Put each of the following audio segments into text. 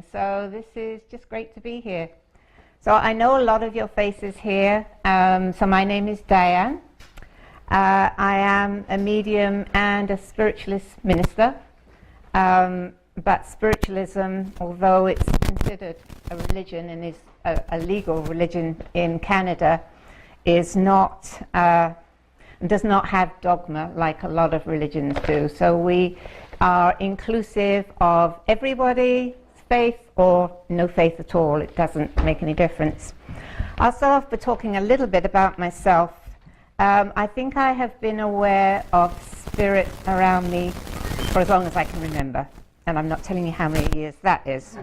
morning. So this is just great to be here. So I know a lot of your faces here. So my name is Dianne. I am a medium and a spiritualist minister. But spiritualism, although it's considered a religion and is a legal religion in Canada, is not does not have dogma like a lot of religions do. So we are inclusive of everybody's faith or no faith at all. It doesn't make any difference. I'll start off by talking a little bit about myself. I think I have been aware of spirit around me for as long as I can remember. And I'm not telling you how many years that is.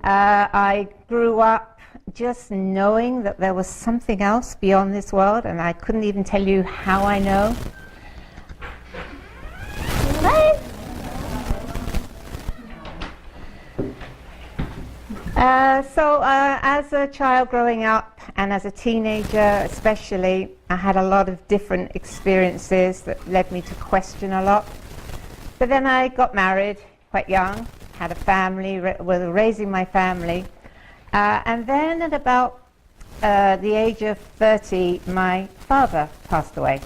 I grew up just knowing that there was something else beyond this world, and I couldn't even tell you how I know. As a child growing up, and as a teenager especially, I had a lot of different experiences that led me to question a lot. But then I got married quite young, had a family, was raising my family, and then at about the age of 30, my father passed away.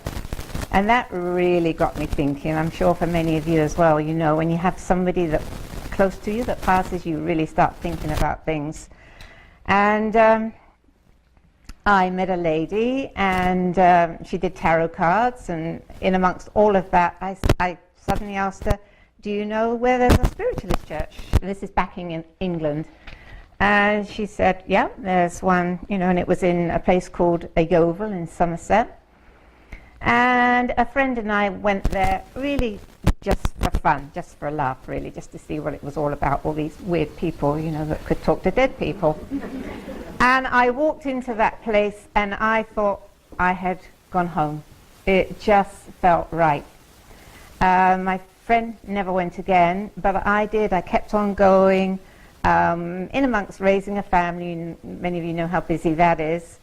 And that really got me thinking. I'm sure for many of you as well, you know, when you have somebody that close to you that passes, you really start thinking about things. And I met a lady, and she did tarot cards, and in amongst all of that, I suddenly asked her, do you know where there's a spiritualist church? And this is back in England. And she said, yeah, there's one, you know, and it was in a place called a Yeovil in Somerset. And a friend and I went there really just for fun, just for a laugh, really, just to see what it was all about, all these weird people, you know, that could talk to dead people. And I walked into that place, and I thought I had gone home. It just felt right. My friend never went again, but I did. I kept on going, in amongst raising a family, and many of you know how busy that is.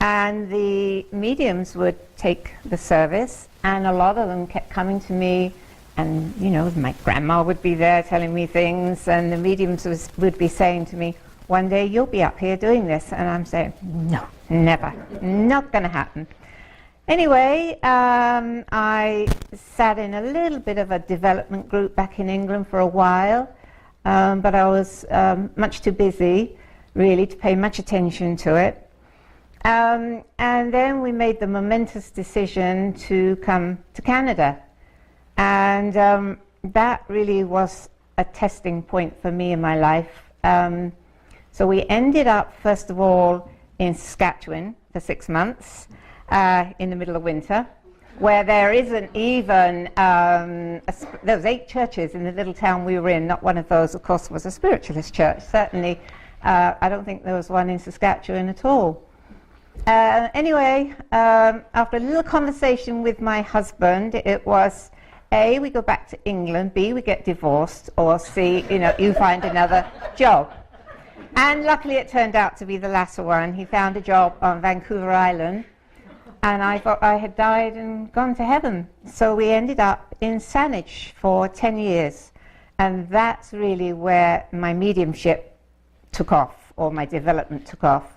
And the mediums would take the service, and a lot of them kept coming to me, and you know, my grandma would be there telling me things, and the mediums would be saying to me, one day you'll be up here doing this. And I'm saying, no, never, not going to happen. Anyway, I sat in a little bit of a development group back in England for a while, but I was much too busy, really, to pay much attention to it. And then we made the momentous decision to come to Canada. And that really was a testing point for me in my life. So we ended up, first of all, in Saskatchewan for 6 months. In the middle of winter, where there isn't even, there was 8 churches in the little town we were in. Not one of those, of course, was a spiritualist church. Certainly, I don't think there was one in Saskatchewan at all. Anyway, after a little conversation with my husband, it was, A, we go back to England, B, we get divorced, or C, you know, you find another job. And luckily it turned out to be the latter one. He found a job on Vancouver Island, and I thought I had died and gone to heaven. So we ended up in Saanich for 10 years. And that's really where my mediumship took off, or my development took off.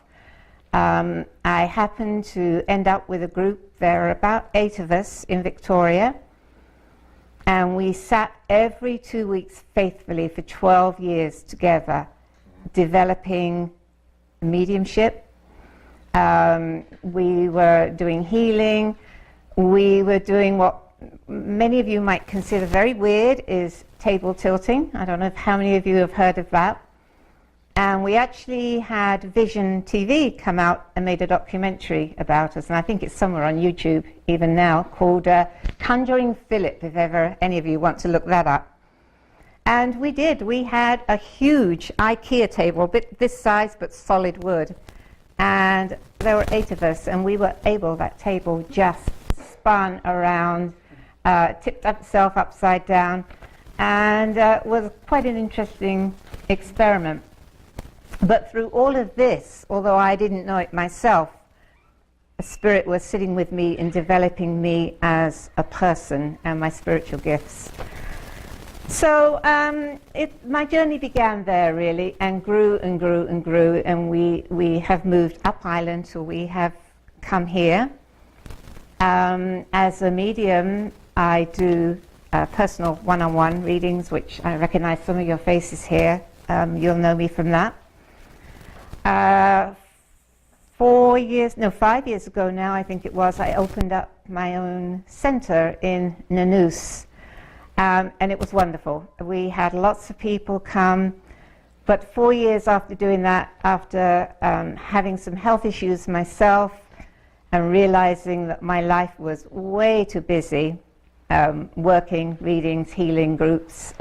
I happened to end up with a group. There are about 8 of us in Victoria. And we sat every 2 weeks faithfully for 12 years together, developing mediumship. We were doing healing. We were doing what many of you might consider very weird, is table tilting. I don't know how many of you have heard of that. And we actually had Vision TV come out and made a documentary about us, and I think it's somewhere on YouTube even now, called Conjuring Philip, if ever any of you want to look that up. And we did. We had a huge IKEA table, a bit this size but solid wood. And there were 8 of us, and we were able, that table just spun around, tipped itself upside down, and was quite an interesting experiment. But through all of this, although I didn't know it myself, a spirit was sitting with me and developing me as a person and my spiritual gifts. So my journey began there really, and grew and grew and grew, and we have moved up island, so we have come here. As a medium, I do personal one-on-one readings, which I recognize some of your faces here. You'll know me from that. 5 years ago now, I think it was, I opened up my own center in Nanus. And it was wonderful. We had lots of people come, but 4 years after doing that, after having some health issues myself and realizing that my life was way too busy, working, readings, healing groups,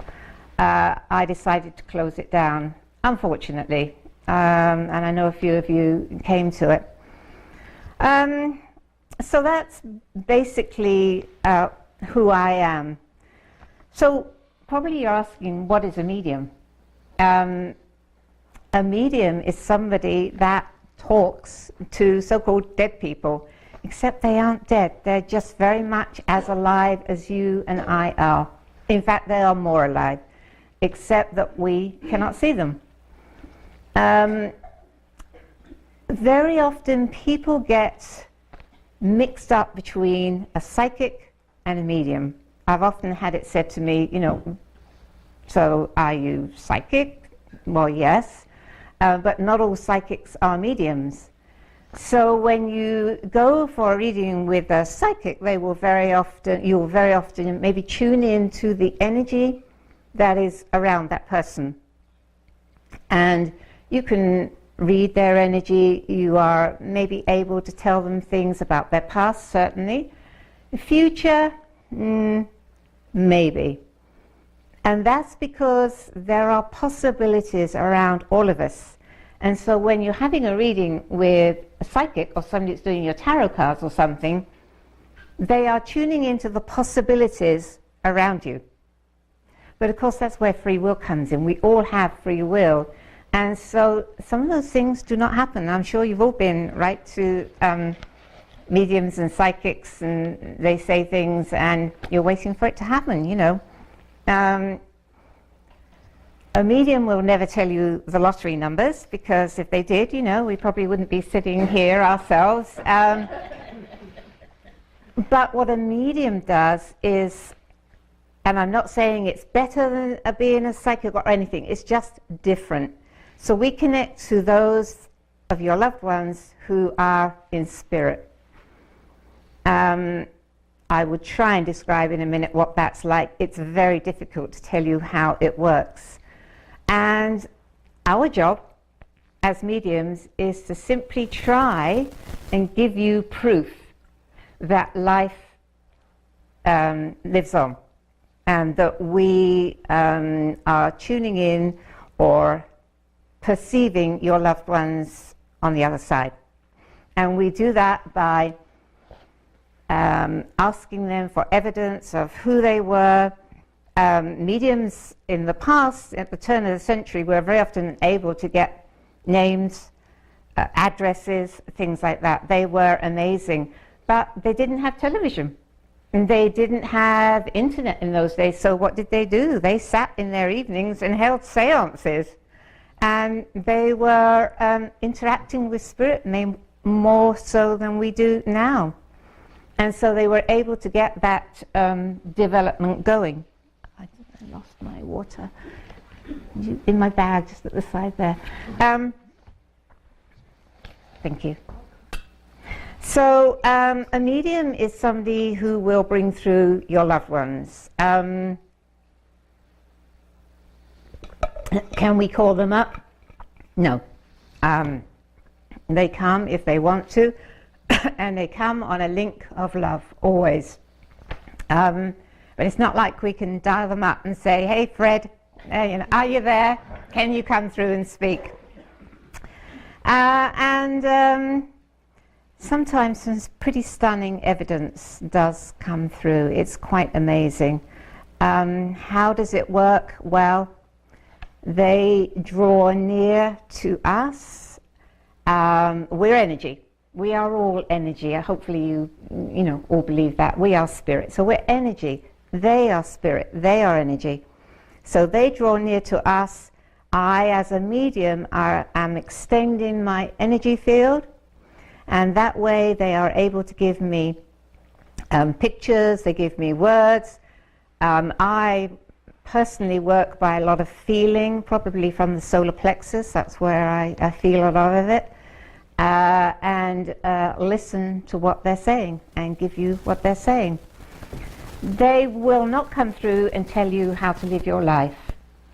I decided to close it down, unfortunately. And I know a few of you came to it. So that's basically who I am. So probably you're asking, what is a medium? A medium is somebody that talks to so-called dead people, except they aren't dead. They're just very much as alive as you and I are. In fact, they are more alive, except that we cannot see them. Very often people get mixed up between a psychic and a medium. I've often had it said to me, so are you psychic? Well, yes, but not all psychics are mediums. So when you go for a reading with a psychic, you'll very often maybe tune in to the energy that is around that person. And you can read their energy. You are maybe able to tell them things about their past, certainly. The future, maybe. And that's because there are possibilities around all of us. And so when you're having a reading with a psychic or somebody that's doing your tarot cards or something, they are tuning into the possibilities around you. But of course that's where free will comes in. We all have free will. And so some of those things do not happen. I'm sure you've all been, right, to mediums and psychics, and they say things and you're waiting for it to happen, A medium will never tell you the lottery numbers, because if they did, we probably wouldn't be sitting here ourselves. But what a medium does is, and I'm not saying it's better than being a psychic or anything, it's just different. So we connect to those of your loved ones who are in spirit. I would try and describe in a minute what that's like. It's very difficult to tell you how it works. And our job as mediums is to simply try and give you proof that life lives on, and that we are tuning in or perceiving your loved ones on the other side. And we do that by asking them for evidence of who they were. Mediums in the past, at the turn of the century, were very often able to get names, addresses, things like that. They were amazing. But they didn't have television. And they didn't have internet in those days. So what did they do? They sat in their evenings and held seances. And they were interacting with spirit more so than we do now. And so they were able to get that development going. I think I lost my water in my bag just at the side there. Thank you. So a medium is somebody who will bring through your loved ones. Can we call them up? No. They come if they want to, and they come on a link of love, always. But it's not like we can dial them up and say, hey Fred, are you there? Can you come through and speak? Sometimes some pretty stunning evidence does come through. It's quite amazing. How does it work? Well, they draw near to us. We're energy. We are all energy. Hopefully you all believe that. We are spirit. So we're energy. They are spirit. They are energy. So they draw near to us. I, as a medium, am extending my energy field, and that way they are able to give me pictures, they give me words. I personally work by a lot of feeling, probably from the solar plexus. That's where I feel a lot of it. And listen to what they're saying and give you what they're saying. They will not come through and tell you how to live your life.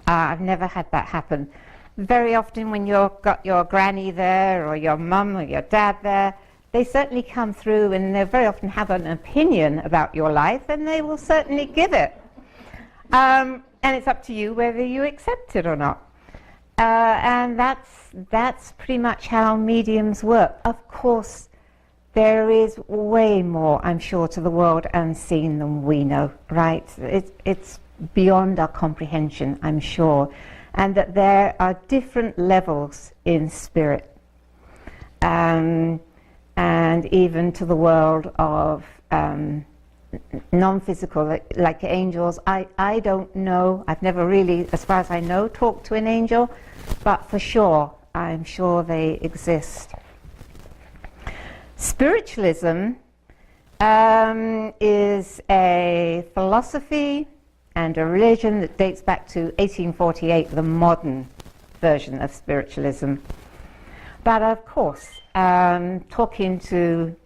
I've never had that happen. Very often when you've got your granny there or your mum or your dad there, they certainly come through and they very often have an opinion about your life, and they will certainly give it. And it's up to you whether you accept it or not. And that's pretty much how mediums work. Of course, there is way more, I'm sure, to the world unseen than we know, right? It's beyond our comprehension, I'm sure. And that there are different levels in spirit. And even to the world of non-physical, like angels. I don't know, I've never really, as far as I know, talked to an angel, but for sure, I'm sure they exist. Spiritualism is a philosophy and a religion that dates back to 1848, the modern version of spiritualism. But of course, talking to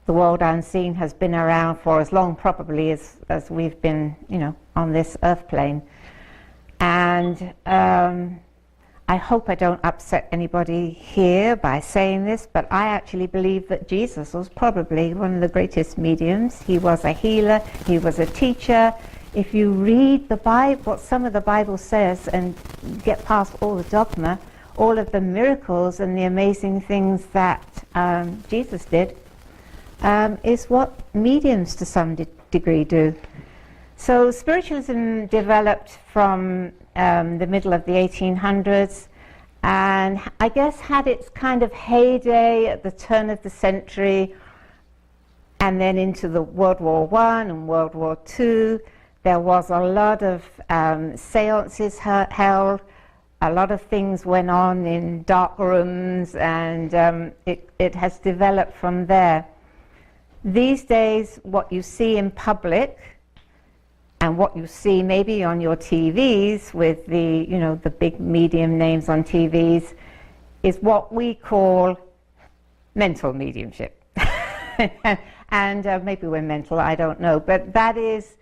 the world unseen has been around for as long probably as we've been, on this earth plane. And I hope I don't upset anybody here by saying this, but I actually believe that Jesus was probably one of the greatest mediums. He was a healer, he was a teacher. If you read the Bible, what some of the Bible says, and get past all the dogma, all of the miracles and the amazing things that Jesus did, is what mediums to some degree do. So spiritualism developed from the middle of the 1800s, and I guess had its kind of heyday at the turn of the century, and then into the World War I and World War II. There was a lot of seances held, a lot of things went on in dark rooms, and it has developed from there. These days, what you see in public and what you see maybe on your TVs with the, the big medium names on TVs is what we call mental mediumship. And maybe we're mental, I don't know, but that is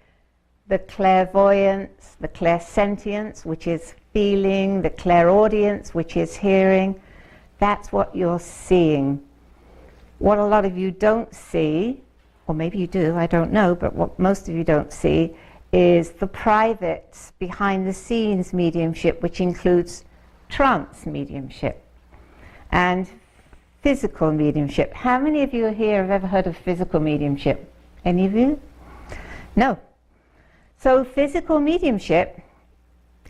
the clairvoyance, the clairsentience, which is feeling, the clairaudience, which is hearing. That's what you're seeing. What a lot of you don't see, or maybe you do, I don't know, but what most of you don't see is the private, behind-the-scenes mediumship, which includes trance mediumship and physical mediumship. How many of you here have ever heard of physical mediumship? Any of you? No. So physical mediumship,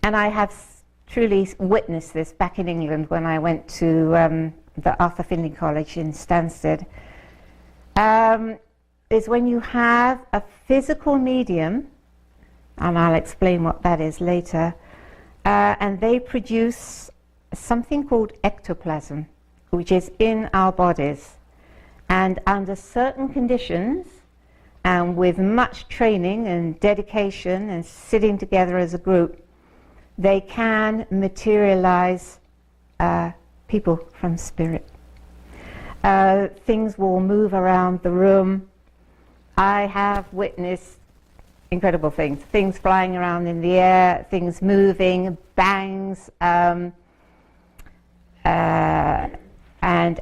and I have truly witnessed this back in England when I went to the Arthur Findlay College in Stansted, is when you have a physical medium, and I'll explain what that is later, and they produce something called ectoplasm, which is in our bodies. And under certain conditions, and with much training and dedication and sitting together as a group, they can materialize people from spirit. Things will move around the room. I have witnessed incredible things flying around in the air, things moving, bangs, and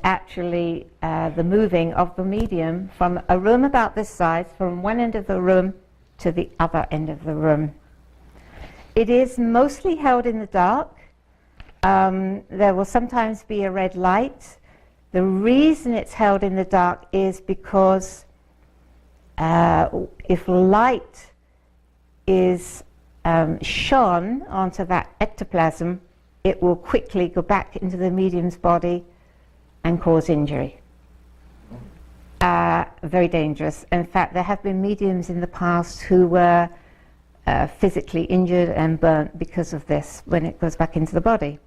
actually the moving of the medium from a room about this size, from one end of the room to the other end of the room. It is mostly held in the dark. There will sometimes be a red light. The reason it's held in the dark is because if light is shone onto that ectoplasm, it will quickly go back into the medium's body and cause injury. Very dangerous. In fact, there have been mediums in the past who were physically injured and burnt because of this when it goes back into the body.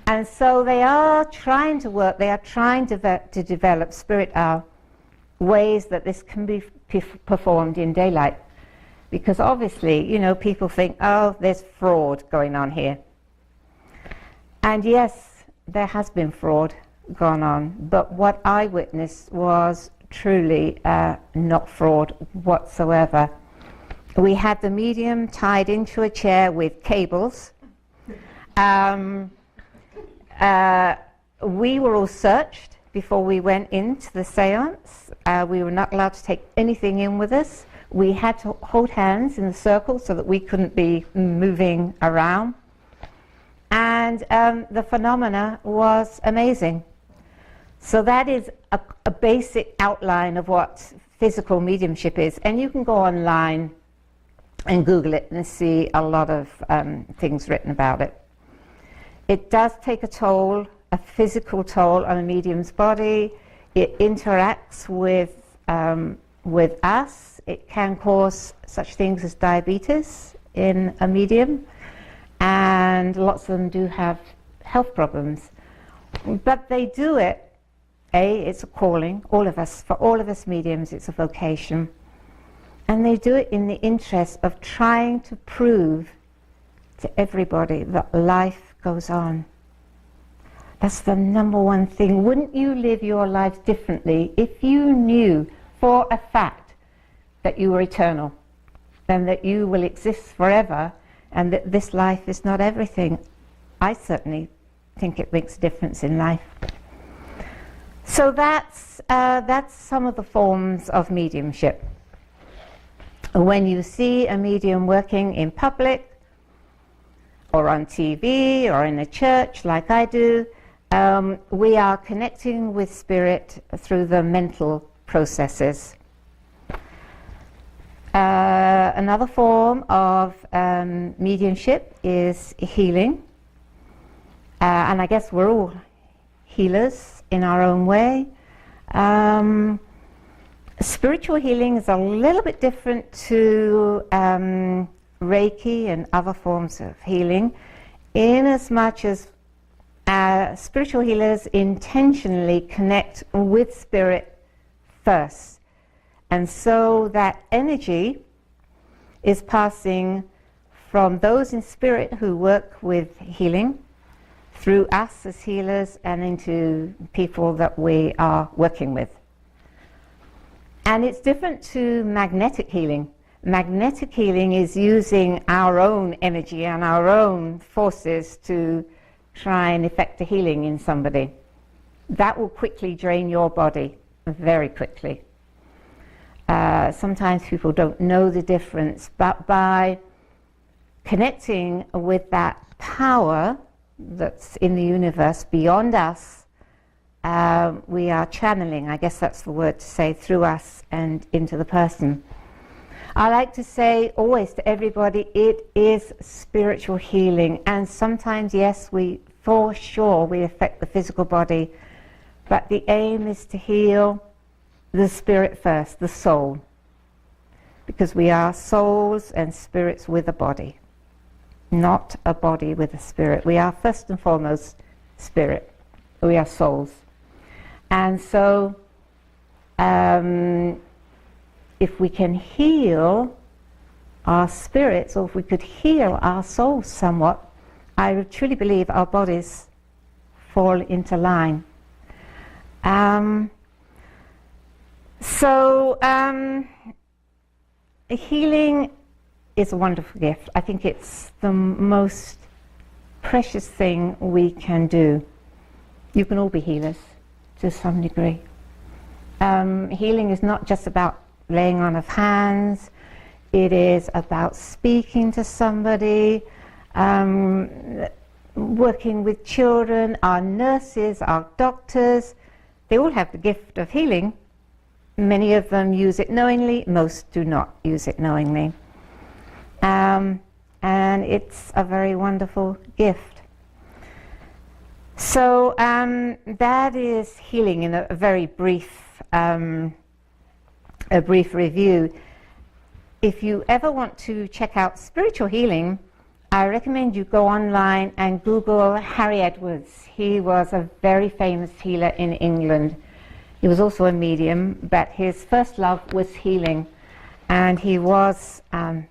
And so they are trying to work, they are trying to develop spirit hour ways that this can be performed in daylight. Because obviously, you know, people think, oh, there's fraud going on here. And yes, there has been fraud gone on, but what I witnessed was truly not fraud whatsoever. We had the medium tied into a chair with cables. We were all searched before we went into the seance. We were not allowed to take anything in with us. We had to hold hands in a circle so that we couldn't be moving around. And the phenomena was amazing. So that is a basic outline of what physical mediumship is. And you can go online and Google it and see a lot of things written about it. It does take a toll, a physical toll on a medium's body. It interacts with us. It can cause such things as diabetes in a medium, and lots of them do have health problems. But they do it, it's a calling, for all of us mediums, it's a vocation. And they do it in the interest of trying to prove to everybody that life goes on. That's the number one thing. Wouldn't you live your life differently if you knew for a fact that you were eternal, and that you will exist forever, and that this life is not everything? I certainly think it makes a difference in life. So that's some of the forms of mediumship. When you see a medium working in public, or on TV, or in a church like I do, we are connecting with spirit through the mental processes. Another form of mediumship is healing. And I guess we're all healers in our own way. Spiritual healing is a little bit different to Reiki and other forms of healing, in as much as spiritual healers intentionally connect with spirit first. And so that energy is passing from those in spirit who work with healing through us as healers and into people that we are working with. And it's different to magnetic healing. Magnetic healing is using our own energy and our own forces to try and effect a healing in somebody. That will quickly drain your body, very quickly. Sometimes people don't know the difference, but by connecting with that power that's in the universe beyond us, we are channeling, I guess that's the word to say, through us and into the person. I like to say always to everybody, it is spiritual healing. And sometimes, yes, for sure, we affect the physical body, but the aim is to heal the spirit first, the soul. Because we are souls and spirits with a body, not a body with a spirit. We are first and foremost spirit. We are souls. And so, if we can heal our spirits, or if we could heal our souls somewhat, I truly believe our bodies fall into line. Healing is a wonderful gift. I think it's the most precious thing we can do. You can all be healers to some degree. Healing is not just about laying on of hands. It is about speaking to somebody, working with children. Our nurses, our doctors, they all have the gift of healing. Many of them use it knowingly, most do not use it knowingly. And it's a very wonderful gift. So that is healing in a very brief review. if you ever want to check out spiritual healing, I recommend you go online and Google Harry Edwards. He was a very famous healer in England. He was also a medium, but his first love was healing, and he was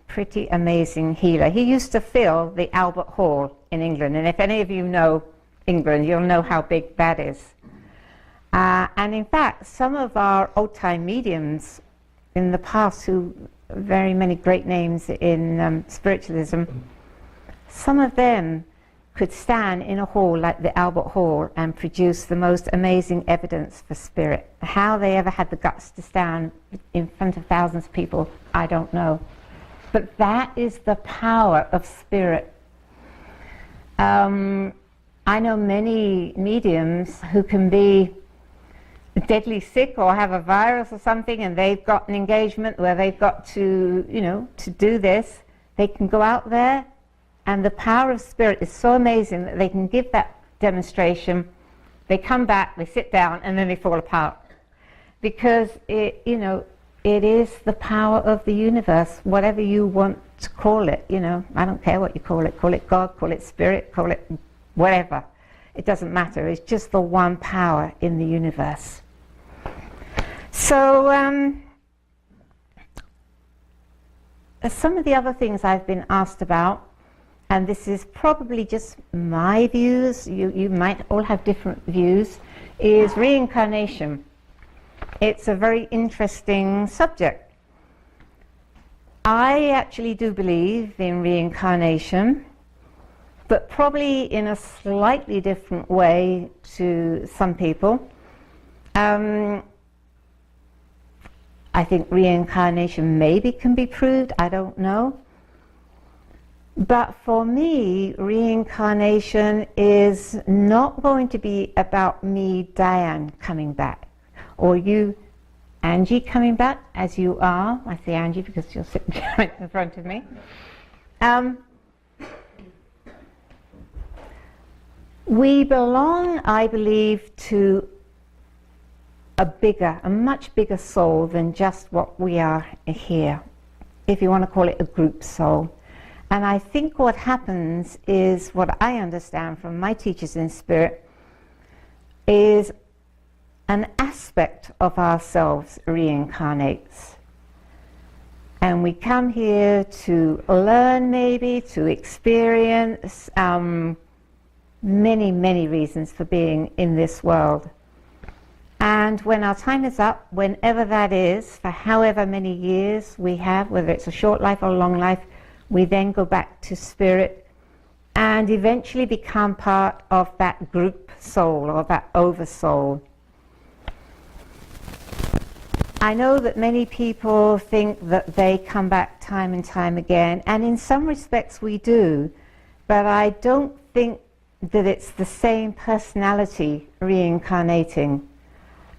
pretty amazing healer. He used to fill the Albert Hall in England, and if any of you know England, you'll know how big that is. And in fact, some of our old-time mediums in the past, who very many great names in spiritualism, some of them could stand in a hall like the Albert Hall and produce the most amazing evidence for spirit. How they ever had the guts to stand in front of thousands of people, I don't know. But that is the power of spirit. I know many mediums who can be deadly sick or have a virus or something, and they've got an engagement where they've got to, to do this. They can go out there, and the power of spirit is so amazing that they can give that demonstration. They come back, they sit down, and then they fall apart. Because it is the power of the universe, whatever you want to call it. I don't care what you call it. Call it God, call it spirit, call it whatever. It doesn't matter. It's just the one power in the universe. So some of the other things I've been asked about, and this is probably just my views, you might all have different views, is reincarnation. It's a very interesting subject. I actually do believe in reincarnation, but probably in a slightly different way to some people. I think reincarnation maybe can be proved, I don't know. But for me, reincarnation is not going to be about me, Dianne, coming back, or you, Angie, coming back as you are. I say Angie because you're sitting right in front of me. We belong, I believe, to a much bigger soul than just what we are here, if you want to call it a group soul. And I think what happens is, what I understand from my teachers in spirit, is an aspect of ourselves reincarnates. And we come here to learn, maybe, to experience many, many reasons for being in this world. And when our time is up, whenever that is, for however many years we have, whether it's a short life or a long life, we then go back to spirit and eventually become part of that group soul or that oversoul. I know that many people think that they come back time and time again, and in some respects we do, but I don't think that it's the same personality reincarnating.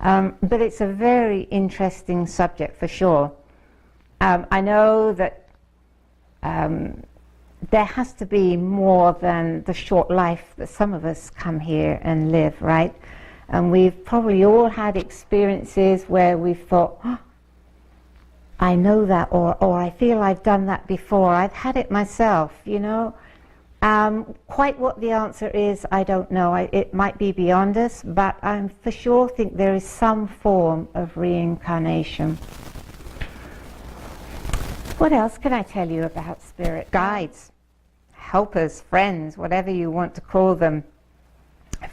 But it's a very interesting subject for sure. I know that there has to be more than the short life that some of us come here and live, right? And we've probably all had experiences where we've thought, oh, I know that, or I feel I've done that before. I've had it myself, Quite what the answer is, I don't know. It might be beyond us, but I for sure think there is some form of reincarnation. What else can I tell you about spirit? Guides, helpers, friends, whatever you want to call them.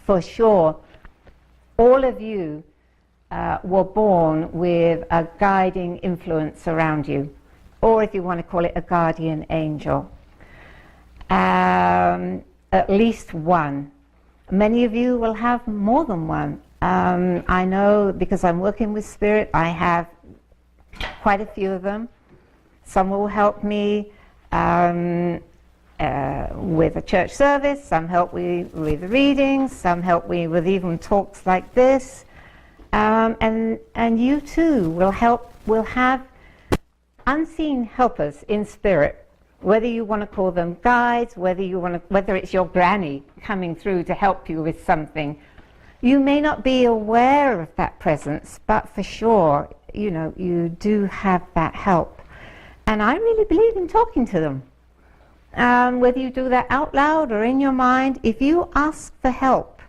For sure, all of you were born with a guiding influence around you, or if you want to call it a guardian angel. At least one. Many of you will have more than one. I know because I'm working with spirit, I have quite a few of them. Some will help me with a church service, some help me with readings, some help me with even talks like this. And you too will have unseen helpers in spirit. Whether you want to call them guides, whether it's your granny coming through to help you with something, you may not be aware of that presence, but for sure, you do have that help. And I really believe in talking to them. Whether you do that out loud or in your mind, if you ask for help,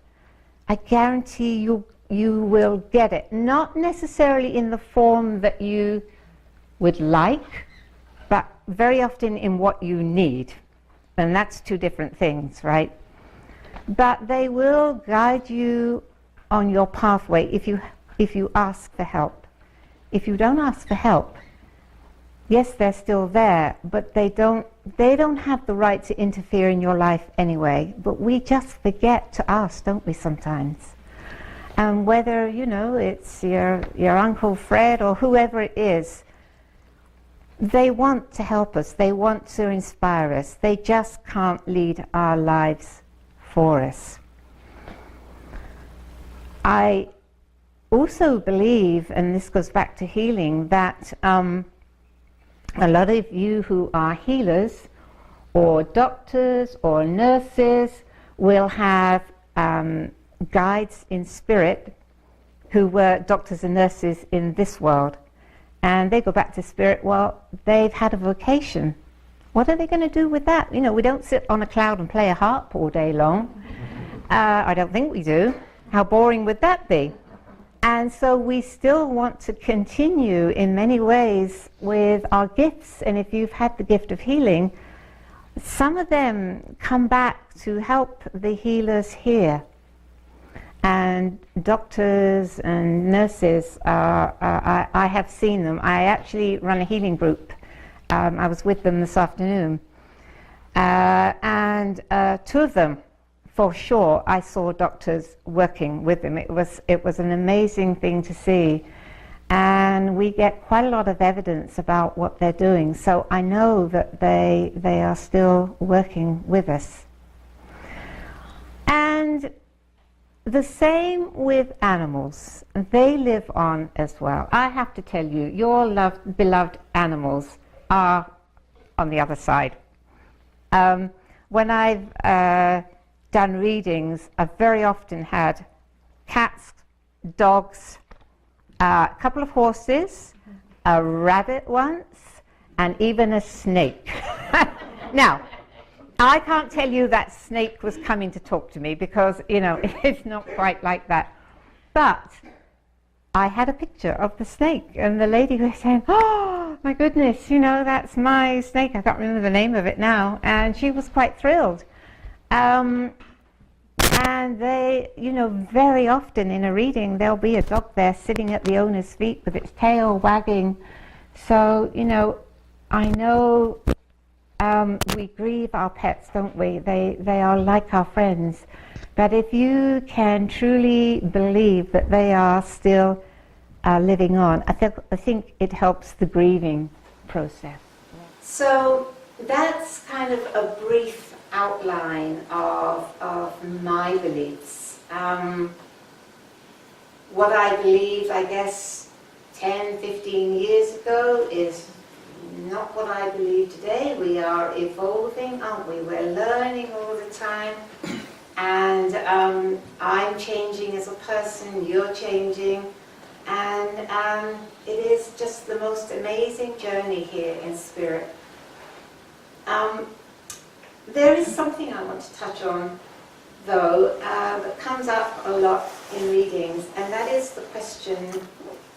I guarantee you will get it. Not necessarily in the form that you would like, but very often in what you need. And that's two different things, right? But they will guide you on your pathway if you ask for help. If you don't ask for help, yes, they're still there, but they don't have the right to interfere in your life anyway. But we just forget to ask, don't we, sometimes? And whether, it's your Uncle Fred or whoever it is, they want to help us. They want to inspire us. They just can't lead our lives for us. I also believe, and this goes back to healing, that a lot of you who are healers or doctors or nurses will have guides in spirit who were doctors and nurses in this world. And they go back to spirit. Well, they've had a vocation. What are they going to do with that? We don't sit on a cloud and play a harp all day long. I don't think we do. How boring would that be? And so we still want to continue in many ways with our gifts. And if you've had the gift of healing, some of them come back to help the healers here. And doctors and nurses, I have seen them. I actually run a healing group. I was with them this afternoon. And two of them, for sure, I saw doctors working with them. It was an amazing thing to see. And we get quite a lot of evidence about what they're doing. So I know that they are still working with us. And the same with animals. They live on as well. I have to tell you, your beloved animals are on the other side. When I've done readings, I've very often had cats, dogs, a couple of horses, a rabbit once, and even a snake. Now, I can't tell you that snake was coming to talk to me because, it's not quite like that. But I had a picture of the snake, and the lady was saying, "Oh, my goodness, that's my snake." I can't remember the name of it now. And she was quite thrilled. And they, very often in a reading, there'll be a dog there sitting at the owner's feet with its tail wagging. So, I know we grieve our pets, don't we? They are like our friends. But if you can truly believe that they are still living on, I think it helps the grieving process. So that's kind of a brief outline of my beliefs. What I believed, I guess, 10, 15 years ago is not what I believe today. We are evolving, aren't we? We're learning all the time. And I'm changing as a person, you're changing. And it is just the most amazing journey here in spirit. There is something I want to touch on, though, that comes up a lot in readings, and that is the question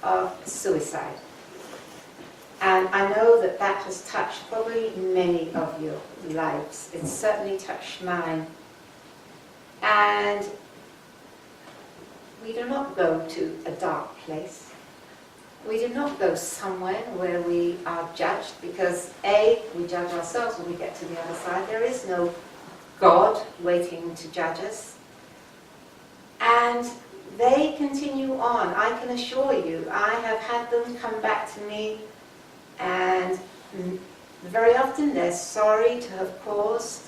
of suicide. And I know that has touched probably many of your lives. It's certainly touched mine. And we do not go to a dark place. We do not go somewhere where we are judged, because A, we judge ourselves when we get to the other side. There is no God waiting to judge us. And they continue on. I can assure you, I have had them come back to me, and very often they're sorry to have caused,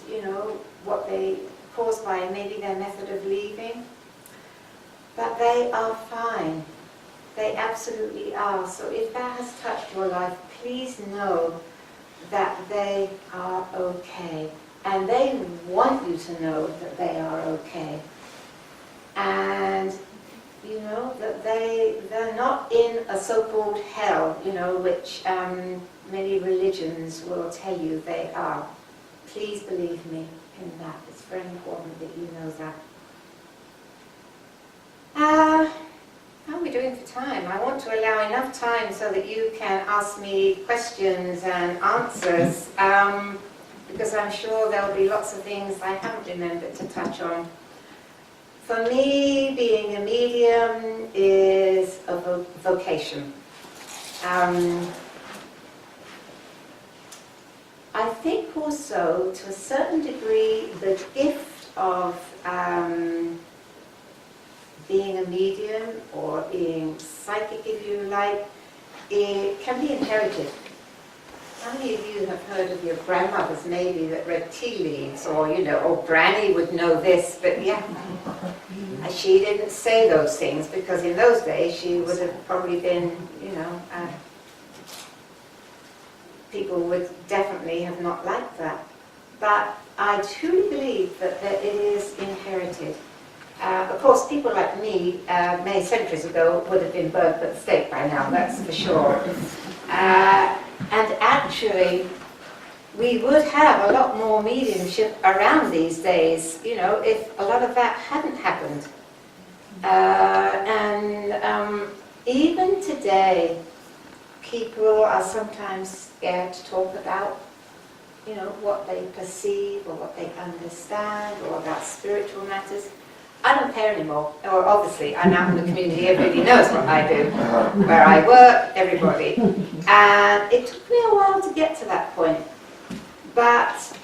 what they caused by maybe their method of leaving. But they are fine. They absolutely are. So if that has touched your life, please know that they are okay. And they want you to know that they are okay. And, you know, that they're not in a so-called hell, you know, which many religions will tell you they are. Please believe me in that. It's very important that you know that. How are we doing for time? I want to allow enough time so that you can ask me questions and answers, because I'm sure there'll be lots of things I haven't remembered to touch on. For me, being a medium is a vocation. I think also, to a certain degree, the gift of being a medium or being psychic, if you like, it can be inherited. How many of you have heard of your grandmothers maybe that read tea leaves, or, you know, or Granny would know this, but yeah. She didn't say those things because in those days she would have probably been, you know, people would definitely have not liked that. But I truly believe that it is inherited. Of course, people like me, many centuries ago, would have been burnt at the stake by now, that's for sure. And actually, we would have a lot more mediumship around these days, you know, if a lot of that hadn't happened. Even today, people are sometimes scared to talk about, you know, what they perceive or what they understand or about spiritual matters. I don't care anymore. Or obviously, I'm out in the community, everybody knows what I do. Where I work, everybody. And it took me a while to get to that point. But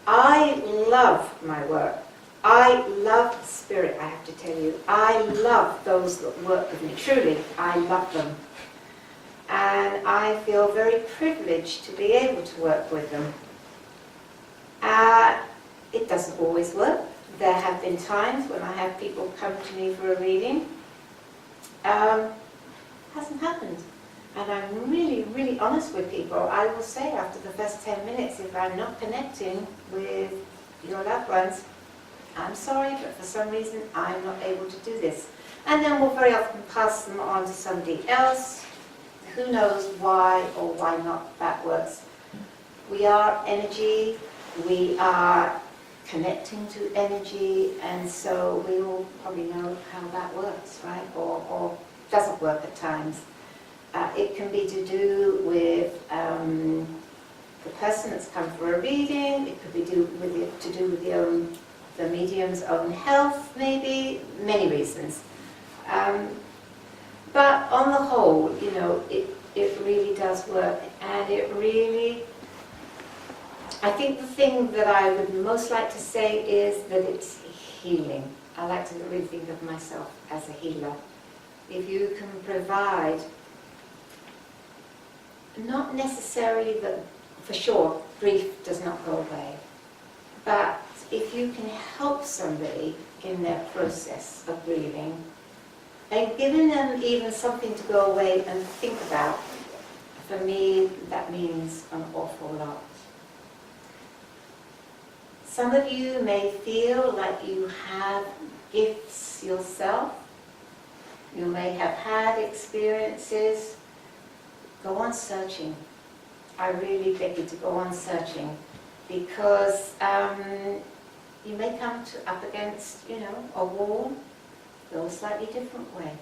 I love my work. I love spirit, I have to tell you. I love those that work with me. Truly, I love them. And I feel very privileged to be able to work with them. It doesn't always work. There have been times when I have people come to me for a reading. Hasn't happened. And I'm really, really honest with people. I will say after the first 10 minutes, if I'm not connecting with your loved ones, I'm sorry, but for some reason I'm not able to do this. And then we'll very often pass them on to somebody else. Who knows why or why not that works. We are energy, we are connecting to energy, and so we all probably know how that works, right? Or doesn't work at times. It can be to do with the person that's come for a reading. It could be to do with the medium's own health, maybe, many reasons. But on the whole, you know, it really does work, and it really, I think the thing that I would most like to say is that it's healing. I like to really think of myself as a healer. If you can provide, not necessarily that, for sure, grief does not go away, but if you can help somebody in their process of grieving, and giving them even something to go away and think about, for me, that means an awful lot. Some of you may feel like you have gifts yourself. You may have had experiences. Go on searching. I really beg you to go on searching, because you may come up against, you know, a wall. Go a slightly different way,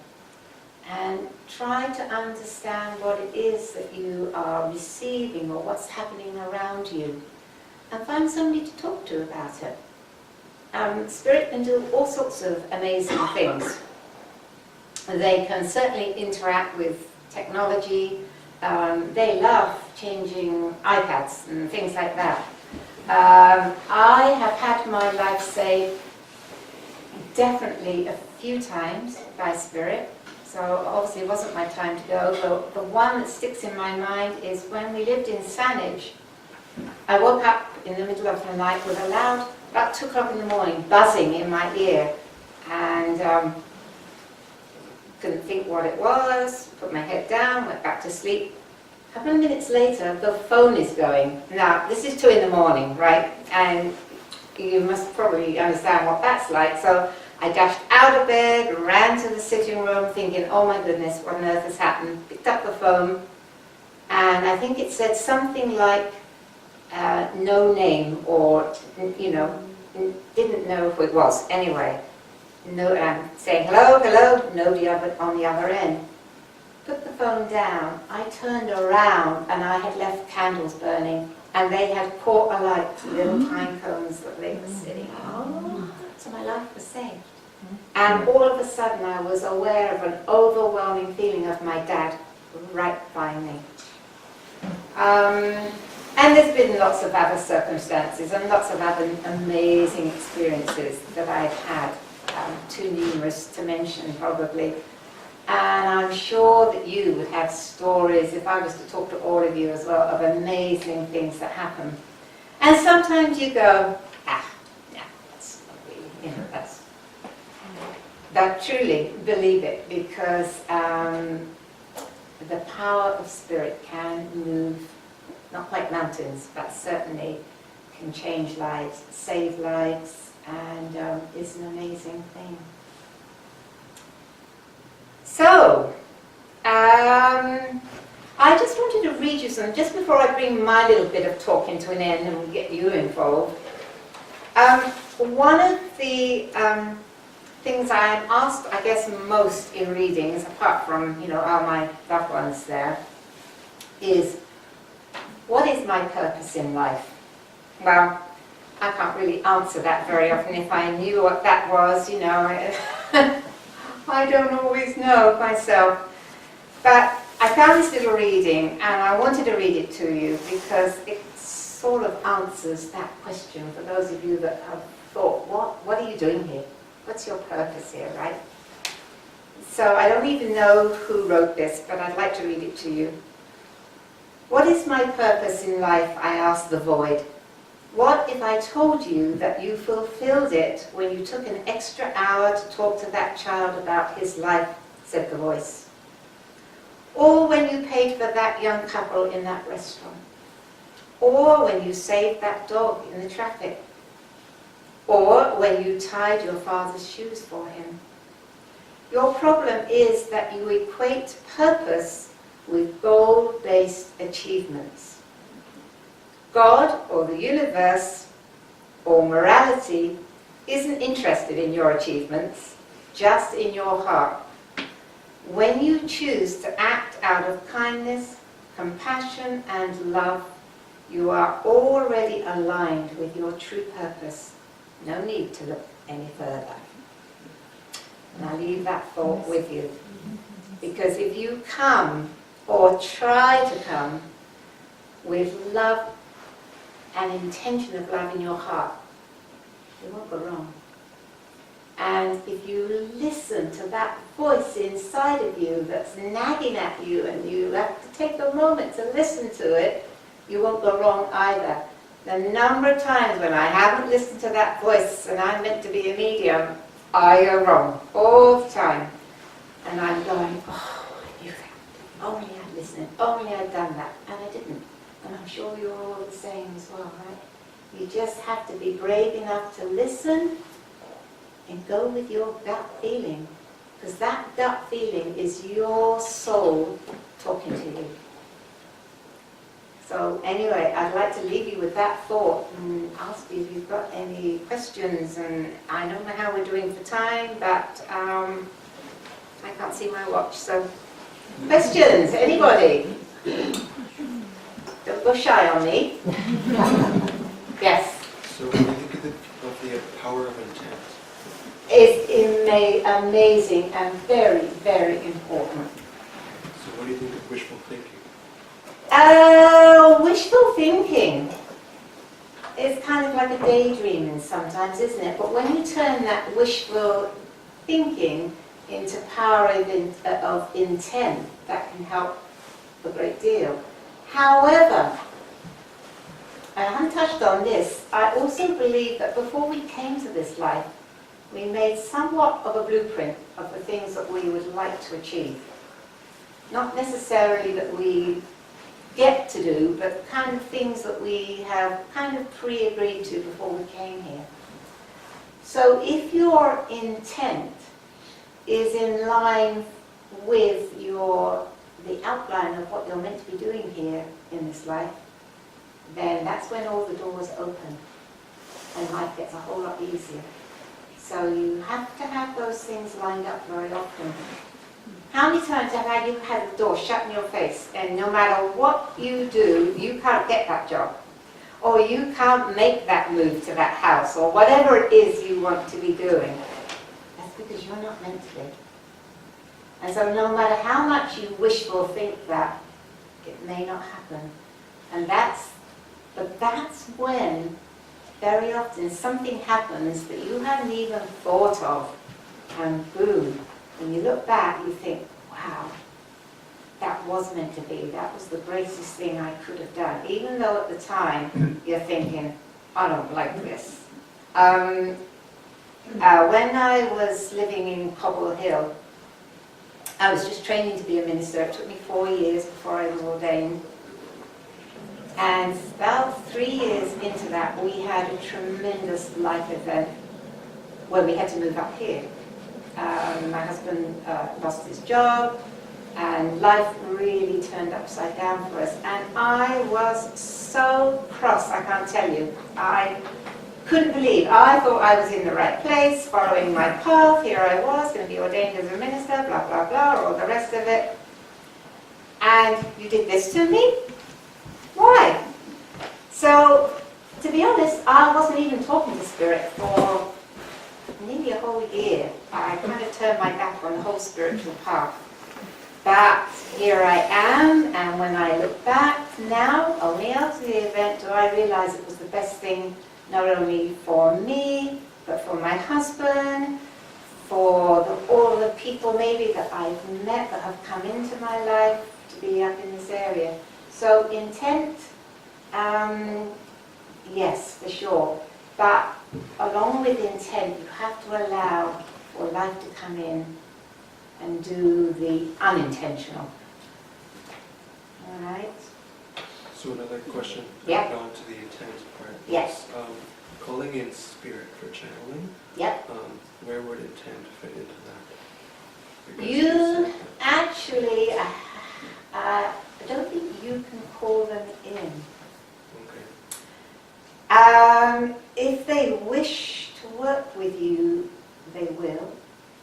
and try to understand what it is that you are receiving or what's happening around you, and find somebody to talk to about it. Spirit can do all sorts of amazing things. They can certainly interact with technology. They love changing iPads and things like that. I have had my life saved definitely a few times by spirit, so obviously it wasn't my time to go, but the one that sticks in my mind is when we lived in Saanich. I woke up in the middle of the night with a loud, about 2 o'clock in the morning, buzzing in my ear, and couldn't think what it was, put my head down, went back to sleep. A couple of minutes later, the phone is going. Now, this is 2 in the morning, right? And you must probably understand what that's like. So I dashed out of bed, ran to the sitting room thinking, oh my goodness, what on earth has happened? Picked up the phone, and I think it said something like, no name, or, you know, didn't know who it was. Anyway, no, saying hello, hello, nobody on the other end. Put the phone down, I turned around and I had left candles burning, and they had caught alight little pine cones that they were sitting on. So my life was saved. And all of a sudden I was aware of an overwhelming feeling of my dad right by me. And there's been lots of other circumstances and lots of other amazing experiences that I've had, too numerous to mention probably. And I'm sure that you would have stories, if I was to talk to all of you as well, of amazing things that happen. And sometimes you go, no, that's not really, you know, that's... But truly believe it, because the power of spirit can move, not like mountains, but certainly can change lives, save lives, and is an amazing thing. So, I just wanted to read you some, just before I bring my little bit of talking to an end and get you involved. One of the things I am asked, I guess, most in readings, apart from, you know, all my loved ones there, is, what is my purpose in life? Well, I can't really answer that very often. If I knew what that was, you know, I don't always know myself. But I found this little reading, and I wanted to read it to you because it sort of answers that question for those of you that have thought, what are you doing here? What's your purpose here, right? So I don't even know who wrote this, but I'd like to read it to you. What is my purpose in life, I asked the void. What if I told you that you fulfilled it when you took an extra hour to talk to that child about his life, said the voice. Or when you paid for that young couple in that restaurant. Or when you saved that dog in the traffic. Or when you tied your father's shoes for him. Your problem is that you equate purpose with goal-based achievements. God or the universe or morality isn't interested in your achievements, just in your heart. When you choose to act out of kindness, compassion, and love, you are already aligned with your true purpose. No need to look any further. And I leave that thought with you. Because if you come, or try to come, with love and intention of love in your heart, you won't go wrong. And if you listen to that voice inside of you that's nagging at you, and you have to take a moment to listen to it, you won't go wrong either. The number of times when I haven't listened to that voice and I'm meant to be a medium, I go wrong all the time. And I'm going, oh, I knew that. Only I'd listened, only I'd done that. And I didn't. And I'm sure you're all the same as well, right? You just have to be brave enough to listen and go with your gut feeling. Because that gut feeling is your soul talking to you. So anyway, I'd like to leave you with that thought and ask you if you've got any questions. And I don't know how we're doing for time, but I can't see my watch. So questions, anybody? Don't go shy on me. Yes? So when you think of the power of intent? It's amazing and very, very important. So what do you think of wishful thinking? Wishful thinking is kind of like a daydreaming sometimes, isn't it? But when you turn that wishful thinking into power of intent, that can help a great deal. However, I haven't touched on this, I also believe that before we came to this life, we made somewhat of a blueprint of the things that we would like to achieve. Not necessarily that we get to do, but kind of things that we have kind of pre-agreed to before we came here. So if your intent is in line with the outline of what you're meant to be doing here in this life, then that's when all the doors open and life gets a whole lot easier. So you have to have those things lined up very often. How many times have you had the door shut in your face and no matter what you do, you can't get that job? Or you can't make that move to that house, or whatever it is you want to be doing? That's because you're not meant to be. And so no matter how much you wish or think that, it may not happen. And that's when, very often, something happens that you haven't even thought of, and boom, when you look back, you think, wow, that was meant to be. That was the greatest thing I could have done. Even though at the time, you're thinking, I don't like this. When I was living in Cobble Hill, I was just training to be a minister. It took me 4 years before I was ordained. And about 3 years into that, we had a tremendous life event where we had to move up here. My husband lost his job, and life really turned upside down for us. And I was so cross, I can't tell you. I couldn't believe. I thought I was in the right place, following my path. Here I was, going to be ordained as a minister, blah, blah, blah, all the rest of it. And you did this to me? Why? So, to be honest, I wasn't even talking to Spirit for maybe a whole year. I kind of turned my back on the whole spiritual path. But here I am, and when I look back now, only after the event, do I realize it was the best thing, not only for me, but for my husband, for all the people maybe that I've met that have come into my life to be up in this area. So intent, yes, for sure. But along with intent, you have to allow for life to come in and do the unintentional. All right? So another question, Yep. going to the intent part. Yes. Calling in spirit for channeling. Yep. Where would intent fit into that? Because You actually, I don't think you can call them in. Okay. If they wish to work with you, they will,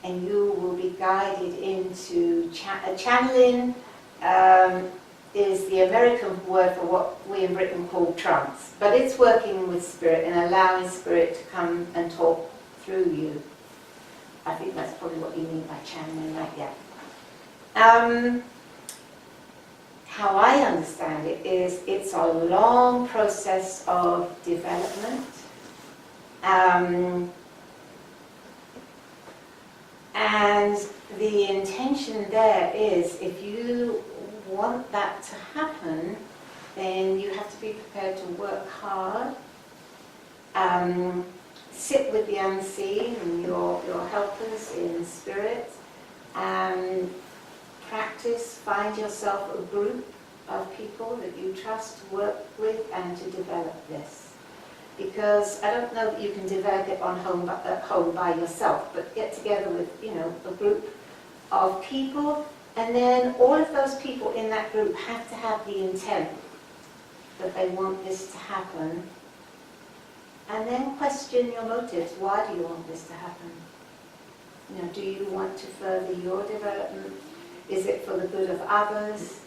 and you will be guided into channeling. Is the American word for what we in Britain call trance, but it's working with spirit and allowing spirit to come and talk through you. I think that's probably what you mean by channeling, right? Yeah. How I understand it is it's a long process of development. And the intention there is, if you want that to happen, then you have to be prepared to work hard, sit with the unseen and your helpers in spirit, and practice, find yourself a group of people that you trust to work with and to develop this. Because I don't know that you can develop it at home by yourself, but get together with, a group of people, and then all of those people in that group have to have the intent that they want this to happen. And then question your motives. Why do you want this to happen? Do you want to further your development? Is it for the good of others?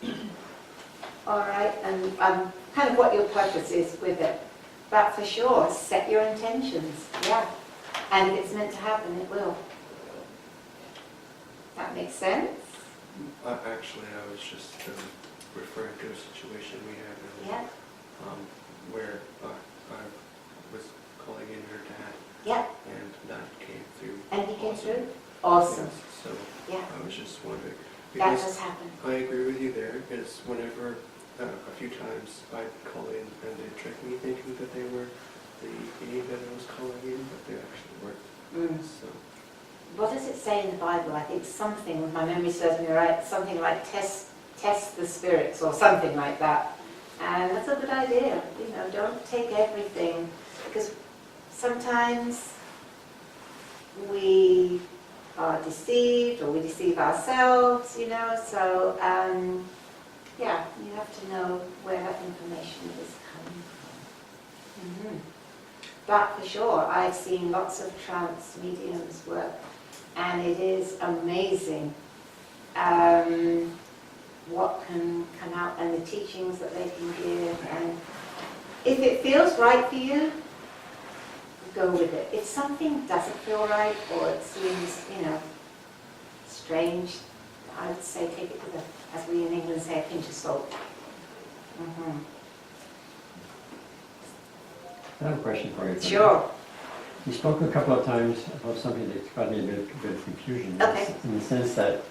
All right, and kind of what your purpose is with it. But for sure, set your intentions, yeah. And if it's meant to happen, it will. That makes sense? Actually, I was just referring to a situation we had Yeah. where I was calling in her dad, Yeah. and that came through. And he came awesome. through? Awesome. Yes, so Yeah. I was just wondering. That Because does happen. I agree with you there, because whenever, a few times I'd call in and they'd trick me thinking that they were the being that I was calling in, but they actually weren't. So, What does it say in the Bible? I think something, if my memory serves me right, something like test the spirits or something like that. And that's a good idea. Don't take everything, because sometimes we are deceived or we deceive ourselves, you know, so yeah, you have to know where that information is coming from. But for sure, I've seen lots of trance mediums work, and it is amazing what can come out and the teachings that they can give. And if it feels right for you, go with it. If something doesn't feel right or it seems, you know, strange, I would say take it with a, as we in England say, a pinch of salt. I have a question for you. Sure. You spoke a couple of times about something that caused me a bit of confusion. Okay. In the sense that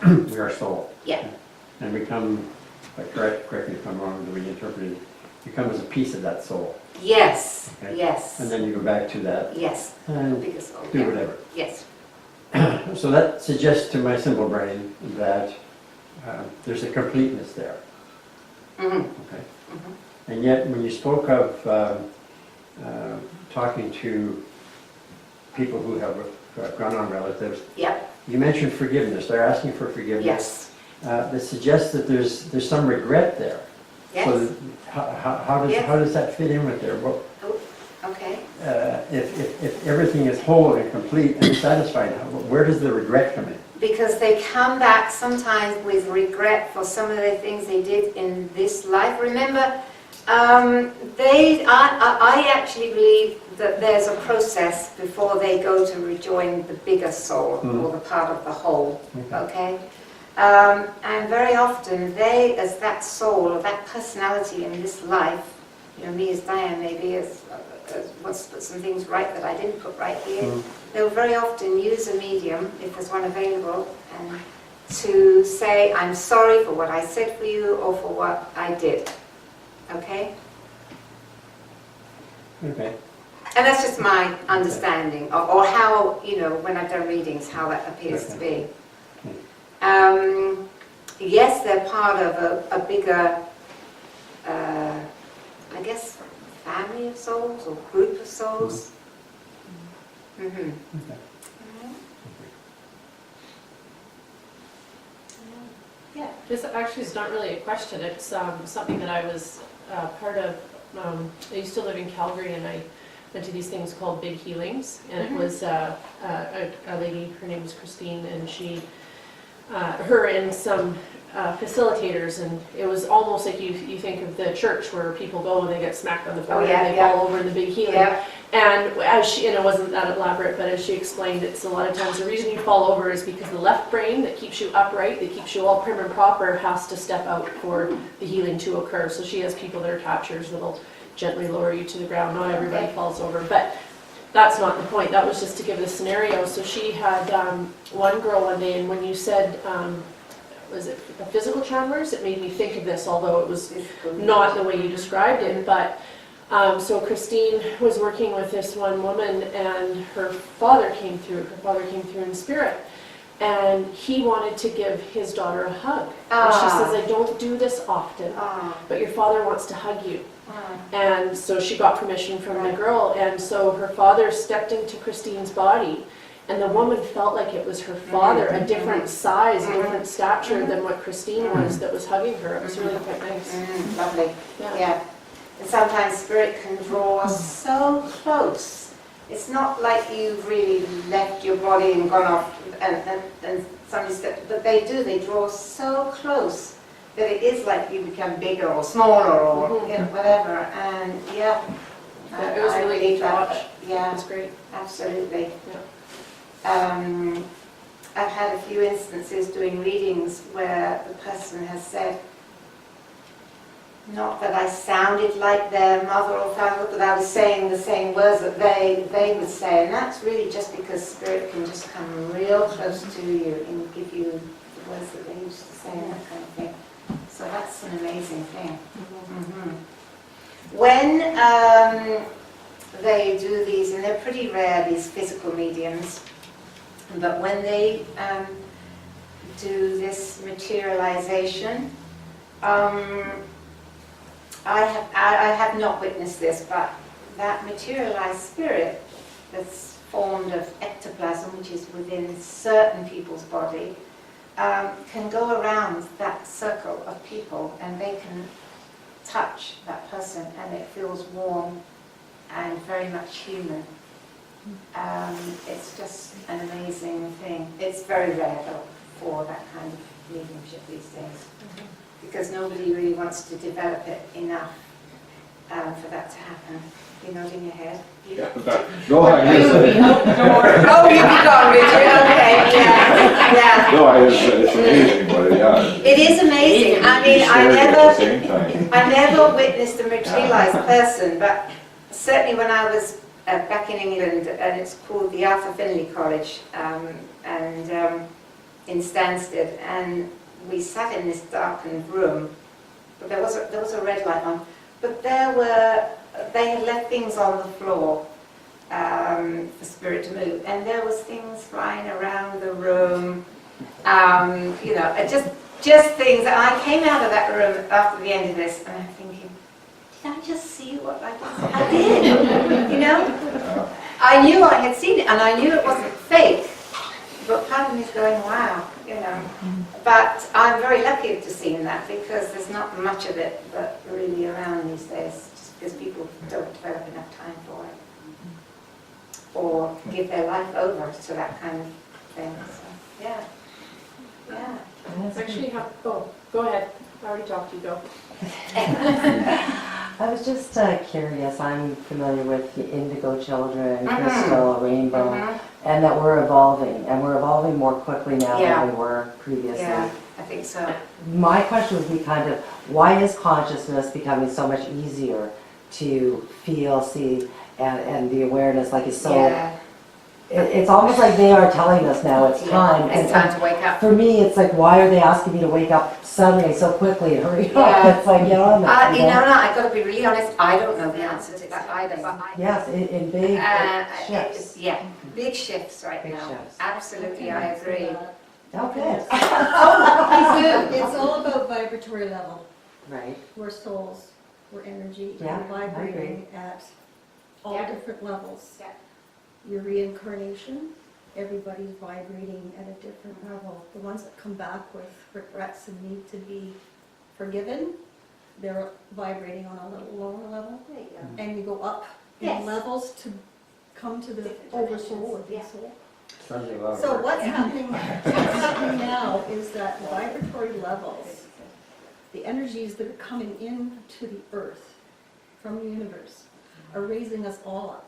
we are soul. Yeah. And we come, correct me if I'm wrong, the way you interpreted it, you come as a piece of that soul. Yes. Okay. Yes. And then you go back to that. Yes. And Bigger soul. do whatever. Yes. So that suggests to my simple brain that there's a completeness there. Okay. And yet, when you spoke of talking to people who have gone on relatives, Yep. you mentioned forgiveness. They're asking for forgiveness. Yes. That suggests that there's some regret there. Yes. So how does that fit in with there? What, Okay. if everything is whole and complete and satisfied, where does the regret come in? Because they come back sometimes with regret for some of the things they did in this life. Remember, I actually believe that there's a process before they go to rejoin the bigger soul or the part of the whole. Okay? And very often they, as that soul or that personality in this life, you know, me as Dianne maybe wants to put some things right that I didn't put right here. They'll very often use a medium, if there's one available, and to say, I'm sorry for what I said for you or for what I did. Okay? Okay. And that's just my understanding, or how, you know, when I've done readings, how that appears to be. Yes, they're part of a bigger, I guess, family of souls or group of souls. Okay. Yeah. This actually is not really a question. It's something that I was part of. I used to live in Calgary, and I went to these things called big healings. And it was a lady, her name was Christine, and she, her and some facilitators, and it was almost like you think of the church where people go and they get smacked on the forehead and they fall over in the big healing. Yeah. And as she, and it wasn't that elaborate, but as she explained, it's a lot of times the reason you fall over is because the left brain that keeps you upright, that keeps you all prim and proper, has to step out for the healing to occur. So she has people that are catchers that'll gently lower you to the ground. Not everybody falls over, but that's not the point. That was just to give the scenario. So she had one girl one day, and when you said, was it physical tremors? It made me think of this, although it was not the way you described it. But so Christine was working with this one woman, and her father came through. Her father came through in spirit, and he wanted to give his daughter a hug. And she says, I don't do this often, but your father wants to hug you. And so she got permission from the girl, and so her father stepped into Christine's body, and the woman felt like it was her father, a different size, a different stature than what Christine was that was hugging her. It was really quite nice. Lovely. Yeah. And sometimes spirit can draw so close. It's not like you've really left your body and gone off and somebody stepped, but they do. They draw so close that it is like you become bigger or smaller or you know, whatever. And Yeah, it was really neat to watch. Yeah, It was great. absolutely. Yeah. I've had a few instances doing readings where the person has said, not that I sounded like their mother or father, but I was saying the same words that they would say. And that's really just because spirit can just come real close to you and give you the words that they used to say and that kind of thing. So that's an amazing thing. When they do these, and they're pretty rare, these physical mediums, but when they do this materialization, I have not witnessed this, but that materialized spirit that's formed of ectoplasm, which is within certain people's body, can go around that circle of people and they can touch that person and it feels warm and very much human. It's just an amazing thing. It's very rare though for that kind of mediumship these days, because nobody really wants to develop it enough for that to happen. You're nodding your head. Yeah, no, I You'll be outdoors. Oh, you'll be gone, Richard. Okay, yeah. No, it's amazing, but yeah. It is amazing. I mean, Scary at the same time. I never witnessed a materialized person, but certainly when I was back in England, and it's called the Arthur Findlay College, and in Stansted, and we sat in this darkened room, but there was a red light on, but they had left things on the floor for spirit to move, and there was things flying around the room, you know, just things. And I came out of that room after the end of this, and I'm thinking, did I just see what I just? I did, you know. I knew I had seen it, and I knew it wasn't fake. But part of me is going, wow, you know. But I'm very lucky to have seen that, because there's not much of it but really around these days, just because people don't develop enough time for it, or give their life over to that kind of thing. So, yeah. It's actually oh, go ahead. I already talked to you, go. I was just curious. I'm familiar with the indigo children, crystal, rainbow, and that we're evolving, and we're evolving more quickly now than we were previously. Yeah, I think so. My question would be kind of, why is consciousness becoming so much easier to feel, see, and the awareness like is so... Yeah. It's almost like they are telling us now it's time. It's time to wake up. For me, it's like, why are they asking me to wake up suddenly so quickly and hurry up? It's like, you know, you know, I've got to be really honest, I don't know the answer to that either. But yes, in big shifts. Yeah, big shifts right Big now. shifts. Absolutely, I agree. Okay. It's all about vibratory level. Right. We're souls, we're energy, Yeah, we're I agree. vibrating at all Yeah. different levels. Yeah. Your reincarnation, everybody's vibrating at a different level. The ones that come back with regrets and need to be forgiven, they're vibrating on a little lower level. There you go. And you go up Yes. in levels to come to the Different oversoul or dimensions, big yeah. soul. Sounds like a lot of So work. what's happening now is that vibratory levels, the energies that are coming into the earth from the universe, are raising us all up.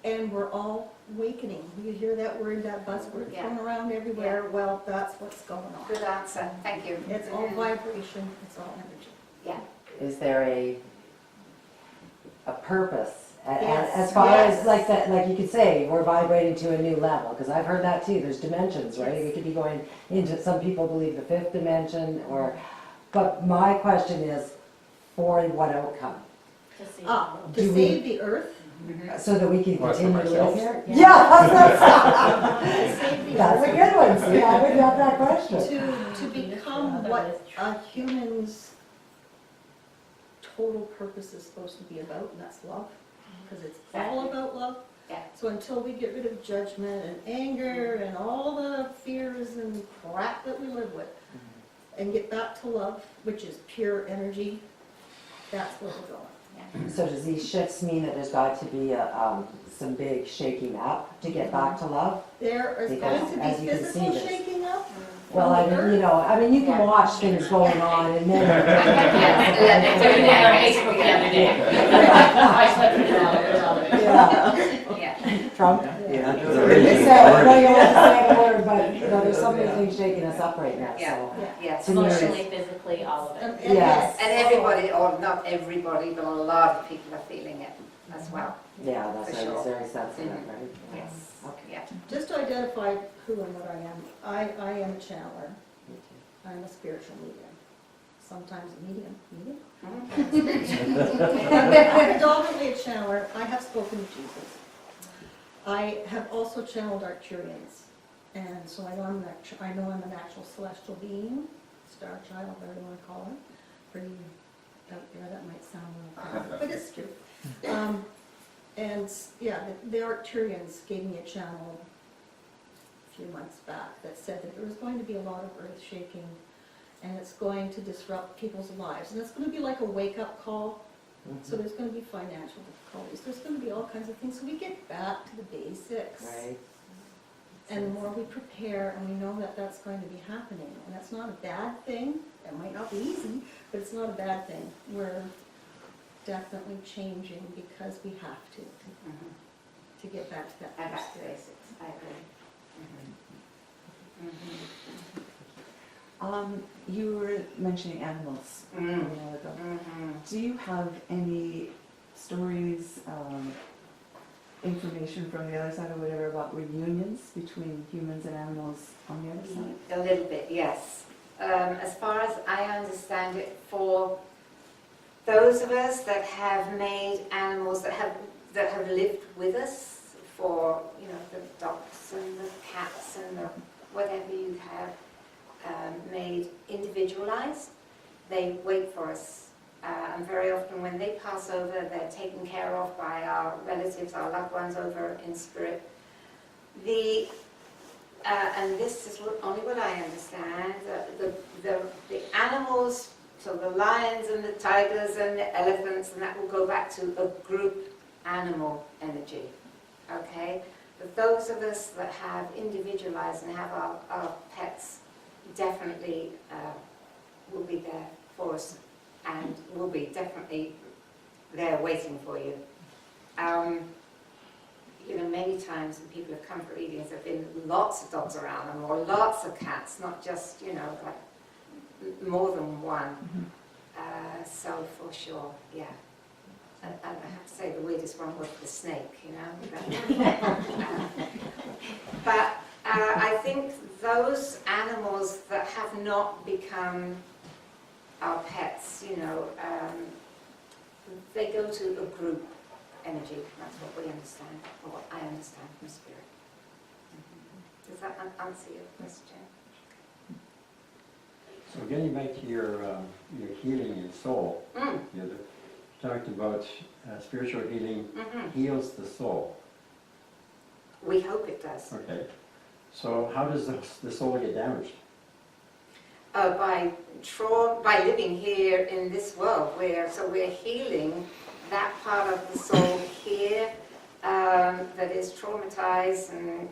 And we're all awakening. You hear that word, that buzzword Yeah. thrown around everywhere. Well, that's what's going on. Good answer, thank you. It's all vibration, it's all energy. Yeah. Is there a purpose? Yes. As far Yes. as like that, like you could say, we're vibrating to a new level, because I've heard that too. There's dimensions, right? Yes. We could be going into, some people believe the fifth dimension, but my question is, for what outcome? To Do we- save the earth, So that we can Well, that's continue for to live myself. here? Yeah, to save the that's a earth, good one. See, I would love that question. to become what a human's total purpose is supposed to be about, and that's love, because it's all about love. Yeah. So until we get rid of judgment and anger and all the fears and crap that we live with, and get back to love, which is pure energy, that's where we're going. So does these shifts mean that there's got to be some big shaking up to get back to love? There is Because going as to you be can see, physical there's- shaking up. Well, I mean, you can Yeah. watch things going on and then. So you went on Facebook the other day. I slept with Yeah. Yeah. Trump? Yeah. So, no, you don't have to say the word, but, you know, there's so many things shaking us up right now, Yeah. so. Yes. To me, it's- Emotionally, physically, all of it. Yes. And everybody, or not everybody, but a lot of people are feeling it as well. Yeah, that's For right, it's sure. very sensitive, right? Yes. Okay. Yeah. Just to identify who and what I am. I am a channeler. I'm a spiritual medium. Sometimes a medium. I'm predominantly a channeler. I have spoken to Jesus. I have also channeled Arcturians. And so I know I'm an actual celestial being, star child, whatever you want to call it. For you out there, that might sound a little funny, but it's true. And yeah, the Arcturians gave me a channel a few months back that said that there was going to be a lot of earth shaking, and it's going to disrupt people's lives. And it's going to be like a wake-up call. So there's going to be financial difficulties. There's going to be all kinds of things. So we get back to the basics. Right. And the more we prepare, and we know that that's going to be happening, and that's not a bad thing. It might not be easy, but it's not a bad thing. We're definitely changing because we have to get back to that. Back to first basics. I agree. You were mentioning animals a while ago. Do you have any stories, information from the other side or whatever about reunions between humans and animals on the other side? A little bit, yes. As far as I understand it, for those of us that have made animals that have lived with us, for the dogs and the cats and the whatever you have made individualized, they wait for us. And very often when they pass over, they're taken care of by our relatives, our loved ones over in spirit. And this is only what I understand, the animals, so the lions and the tigers and the elephants, and that will go back to a group animal energy, okay? But those of us that have individualized and have our pets definitely will be there for us and will be definitely there waiting for you. Many times when people have come for readings, there have been lots of dogs around them, or lots of cats, not just, like more than one. So for sure, yeah. And I have to say the weirdest one was the snake, But I think those animals that have not become our pets, they go to a group energy. That's what we understand, or what I understand from spirit. Does that answer your question? So getting back to your healing in soul, you talked about spiritual healing heals the soul. We hope it does. Okay. So how does the soul get damaged? By living here in this world, we're healing that part of the soul here that is traumatized, and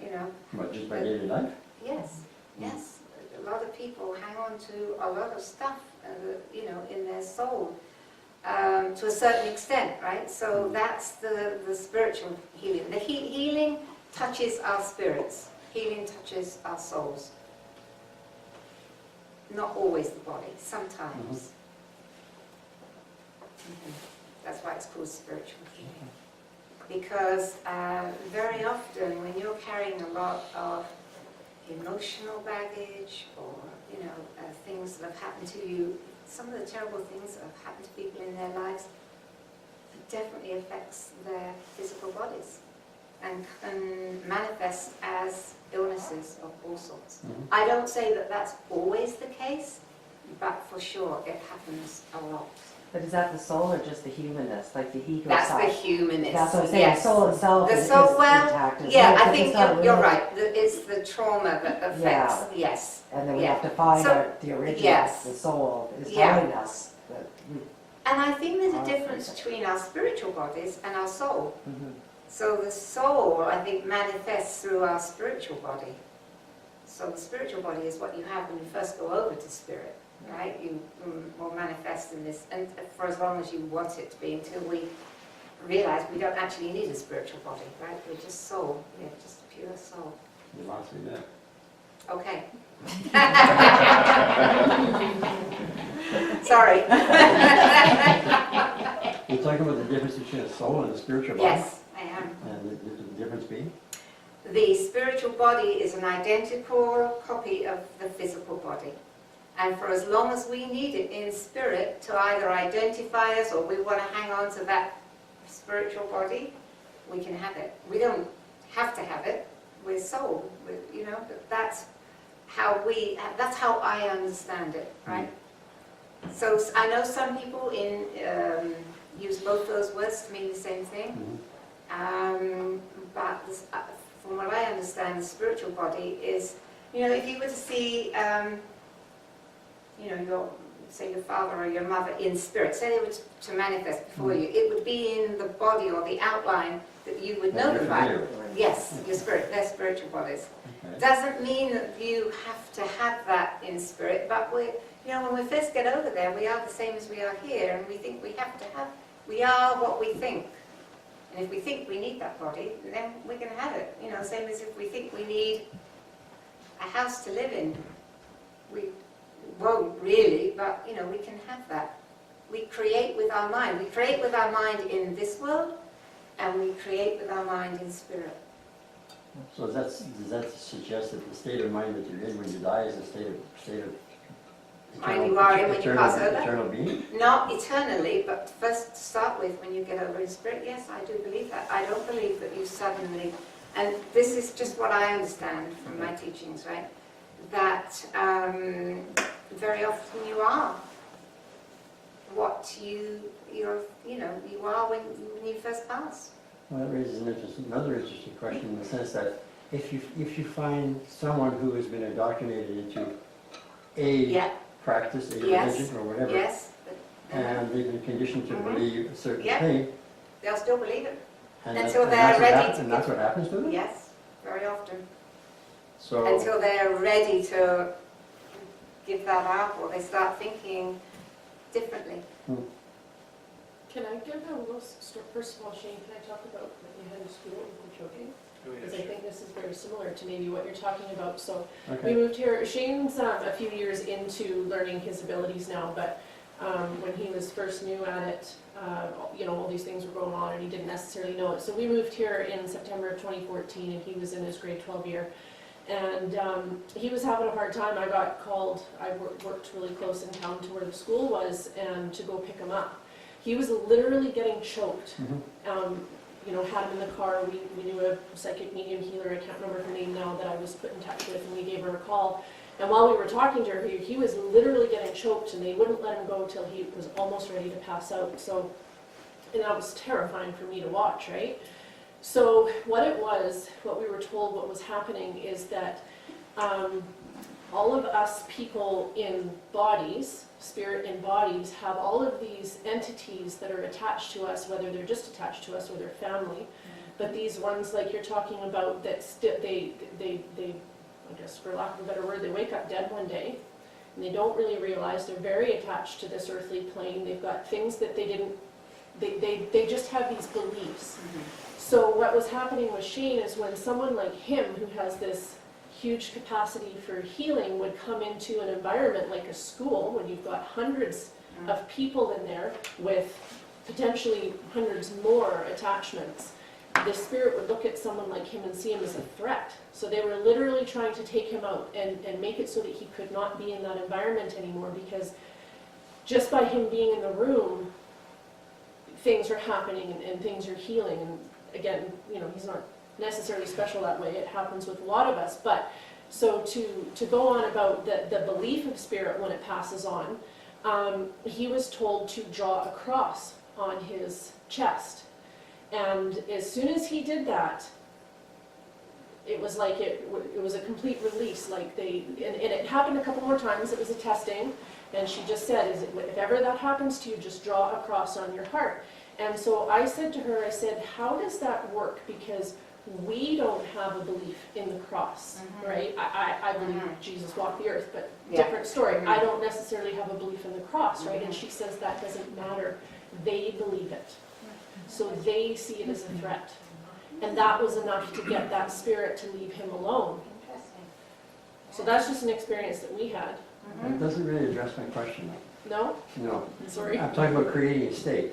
What, just by daily life? Yes. A lot of people hang on to a lot of stuff, in their soul, to a certain extent, right? So that's the spiritual healing. The healing touches our spirits. Healing touches our souls. Not always the body, sometimes. That's why it's called spiritual healing. Because very often when you're carrying a lot of emotional baggage, or things that have happened to you, some of the terrible things that have happened to people in their lives, it definitely affects their physical bodies and can manifest as illnesses of all sorts. I don't say that that's always the case, but for sure it happens a lot. But is that the soul or just the humanness, like the ego That's side? the humanness. That's what I'm saying. Yes. The soul itself The is soul, well, intact. yeah, I But think it's not you're really- right. It's the trauma that affects. Yes. And then we Yeah. have to find So, out the original. yes. The soul is Yeah. telling us that we. And I think there's a difference between our spiritual bodies and our soul. Mhm. So the soul, I think, manifests through our spiritual body. So the spiritual body is what you have when you first go over to spirit, right? You will manifest in this, and for as long as you want it to be, until we realize we don't actually need a spiritual body, right? We're just soul. We're just a pure soul. You lost me there. Okay. Sorry. You're talking about the difference between a soul and a spiritual body? Yes, I am. And the difference being? The spiritual body is an identical copy of the physical body. And for as long as we need it in spirit to either identify us, or we want to hang on to that spiritual body, we can have it. We don't have to have it. We're soul, but that's how I understand it, right? So I know some people use both those words to mean the same thing. But from what I understand, the spiritual body is, if you were to see, say your father or your mother in spirit, say they were to manifest before you, it would be in the body or the outline that you would notify. Yes, their spiritual bodies. Okay. Doesn't mean that you have to have that in spirit, but when we first get over there, we are the same as we are here, and we think we have to have, we are what we think. And if we think we need that body, then we can have it. Same as if we think we need a house to live in. We won't really, but we can have that. We create with our mind. We create with our mind in this world, and we create with our mind in spirit. So does that suggest that the state of mind that you're in when you die is a state of Mind you are in when you pass over? eternal being? Not eternally, but first to start with, when you get over in spirit, yes, I do believe that. I don't believe that you suddenly, and this is just what I understand from my teachings, right? That very often you are what you are when you first pass. Well, that raises another interesting question in the sense that if you find someone who has been indoctrinated into a practice, a religion or whatever, and they've been conditioned to believe a certain thing, they'll still believe it and until they're ready to. And that's what happens to them? Yes, very often. So until they're ready to give that up, or they start thinking differently. Can I give a little story? First of all, Shane, can I talk about what you had in school with the choking? Because I think this is very similar to maybe what you're talking about. So we moved here. Shane's a few years into learning his abilities now, but when he was first new at it, all these things were going on and he didn't necessarily know it. So we moved here in September of 2014 and he was in his grade 12 year. And he was having a hard time. I got called, I worked really close in town to where the school was, and to go pick him up. He was literally getting choked. Had him in the car. We knew a psychic medium healer, I can't remember her name now, that I was put in touch with, and we gave her a call. And while we were talking to her, he was literally getting choked, and they wouldn't let him go till he was almost ready to pass out. And that was terrifying for me to watch, right? So what we were told what was happening is that all of us people in bodies, spirit in bodies, have all of these entities that are attached to us, whether they're just attached to us or they're family. But these ones, like you're talking about, that they, I guess for lack of a better word, they wake up dead one day, and they don't really realize they're very attached to this earthly plane. They've got things that they didn't, they just have these beliefs. So what was happening with Shane is when someone like him, who has this huge capacity for healing, would come into an environment like a school, when you've got hundreds of people in there with potentially hundreds more attachments, the spirit would look at someone like him and see him as a threat. So they were literally trying to take him out and make it so that he could not be in that environment anymore, because just by him being in the room, things are happening and things are healing. And again, he's not necessarily special that way. It happens with a lot of us. But so to go on about the belief of spirit when it passes on, he was told to draw a cross on his chest. And as soon as he did that, it was like it was a complete release. Like and it happened a couple more times. It was a testing, and she just said, if ever that happens to you, just draw a cross on your heart. And so I said to her, I said, how does that work? Because we don't have a belief in the cross, right? I believe Jesus walked the earth, but different story. I don't necessarily have a belief in the cross, right? And she says that doesn't matter. They believe it. So they see it as a threat. And that was enough to get that spirit to leave him alone. So that's just an experience that we had. It doesn't really address my question, though. No? No. Sorry? I'm talking about creating a state.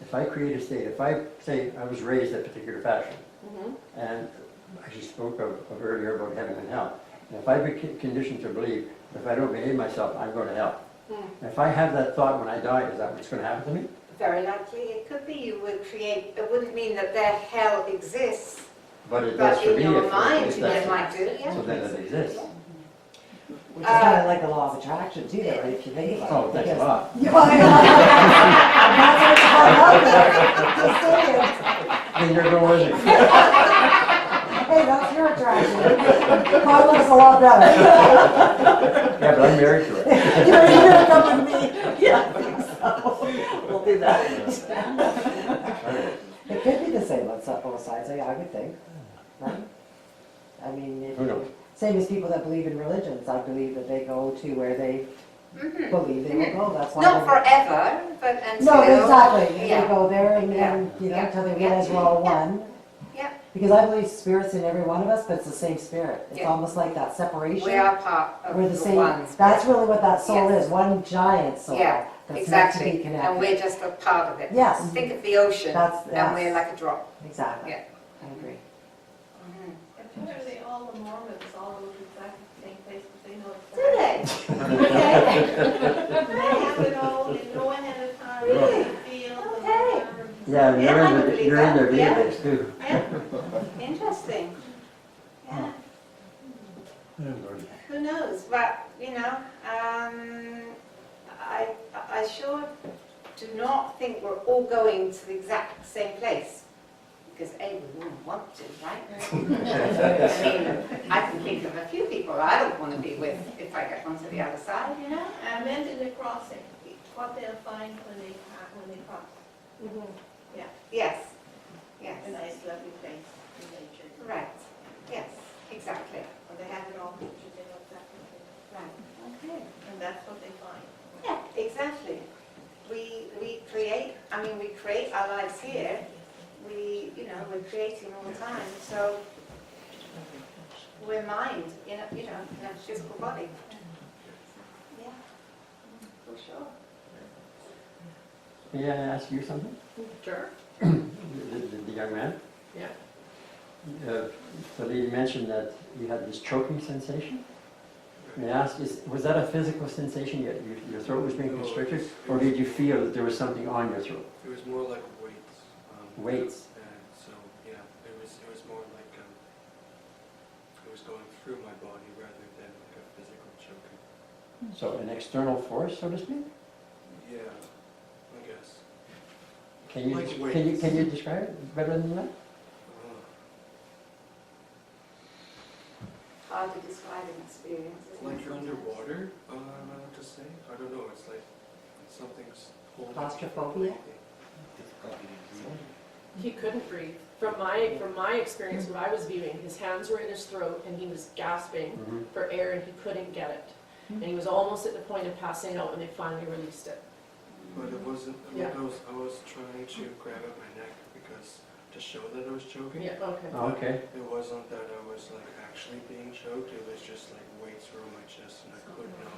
If I create a state, if I say I was raised a particular fashion, and I just spoke of earlier about heaven and hell, and if I be conditioned to believe if I don't behave myself, I'm going to hell. If I have that thought when I die, is that what's going to happen to me? Very likely. It could be you would create, it wouldn't mean that their hell exists, But it does but for in me your mind if it that's, might do, so then it exists. Which is kind of like the law of attraction too, though, right, if you think about it. Oh, thanks a lot. Yeah, well, I know. That's what's called out there. Just saying. then you're going with it. Hey, that's your attraction. Mine looks a lot better. Yeah, but I'm married to it. You're gonna come with me. Yeah, I think so. We'll do that. It could be the same on both sides, I would think, right? I mean, Who knows? same as people that believe in religions. I believe that they go to where they believe they will go. That's why. Not forever, but until... No, exactly. Yeah. They go there and, Yeah. you know, Yeah. until they Yeah. realize we're all one. Yeah. Because I believe spirit's in every one of us, but it's the same spirit. It's Yeah. almost like that separation. We are part of We're the the same. one. That's really what that soul Yes. is. One giant soul. Yeah, That's meant to be exactly. connected. And we're just a part of it. Yes. Think of the ocean, That's- and we're yes. like a drop. Exactly. Yeah. I agree. Apparently all the Mormons all go to exactly the same place, but they know Do exactly. they? They have it all, they know ahead of time, Really? they feel the Okay. nerves. Yeah, and Yeah, I you're believe in that. their Yeah. database too. Yeah. Interesting. Yeah. Who knows? But, you know, I sure do not think we're all going to the exact same place. Because A, we wouldn't want to, right? I mean, I can think of a few people I don't want to be with if I get onto the other side, you know? I meant in the crossing, what they'll find when they cross. Yes. Yes. A nice lovely place in nature. Right. Yes, exactly. Or they have it all pictured, they know exactly what they Right. Okay. and that's what they find. Yeah, exactly. We create, I mean, we create our lives here. We're creating all the time. So we're mind, in a physical body. Yeah, for sure. May I ask you something? Sure. The young man? Yeah. The lady mentioned that you had this choking sensation. May I ask, was that a physical sensation? Your throat was being constricted? Or did you feel that there was something on your throat? It was more like weights. Weights? And so, yeah, it was more like it was going through my body rather than like a physical choking. So an external force, so to speak? Yeah, I guess. Can you, Like can you describe it better than that? Hard to describe an experience, isn't Like it? you're underwater, I don't know what to say. I don't know, it's like something's holding. Claustrophobia? He couldn't breathe. From my experience, what I was viewing, his hands were in his throat and he was gasping for air and he couldn't get it. And he was almost at the point of passing out when they finally released it. But it wasn't, Yeah. I was trying to grab at my neck because to show that I was choking. Yeah, okay. Oh, okay. It wasn't that I was like actually being choked, it was just like weights were on my chest and I could not.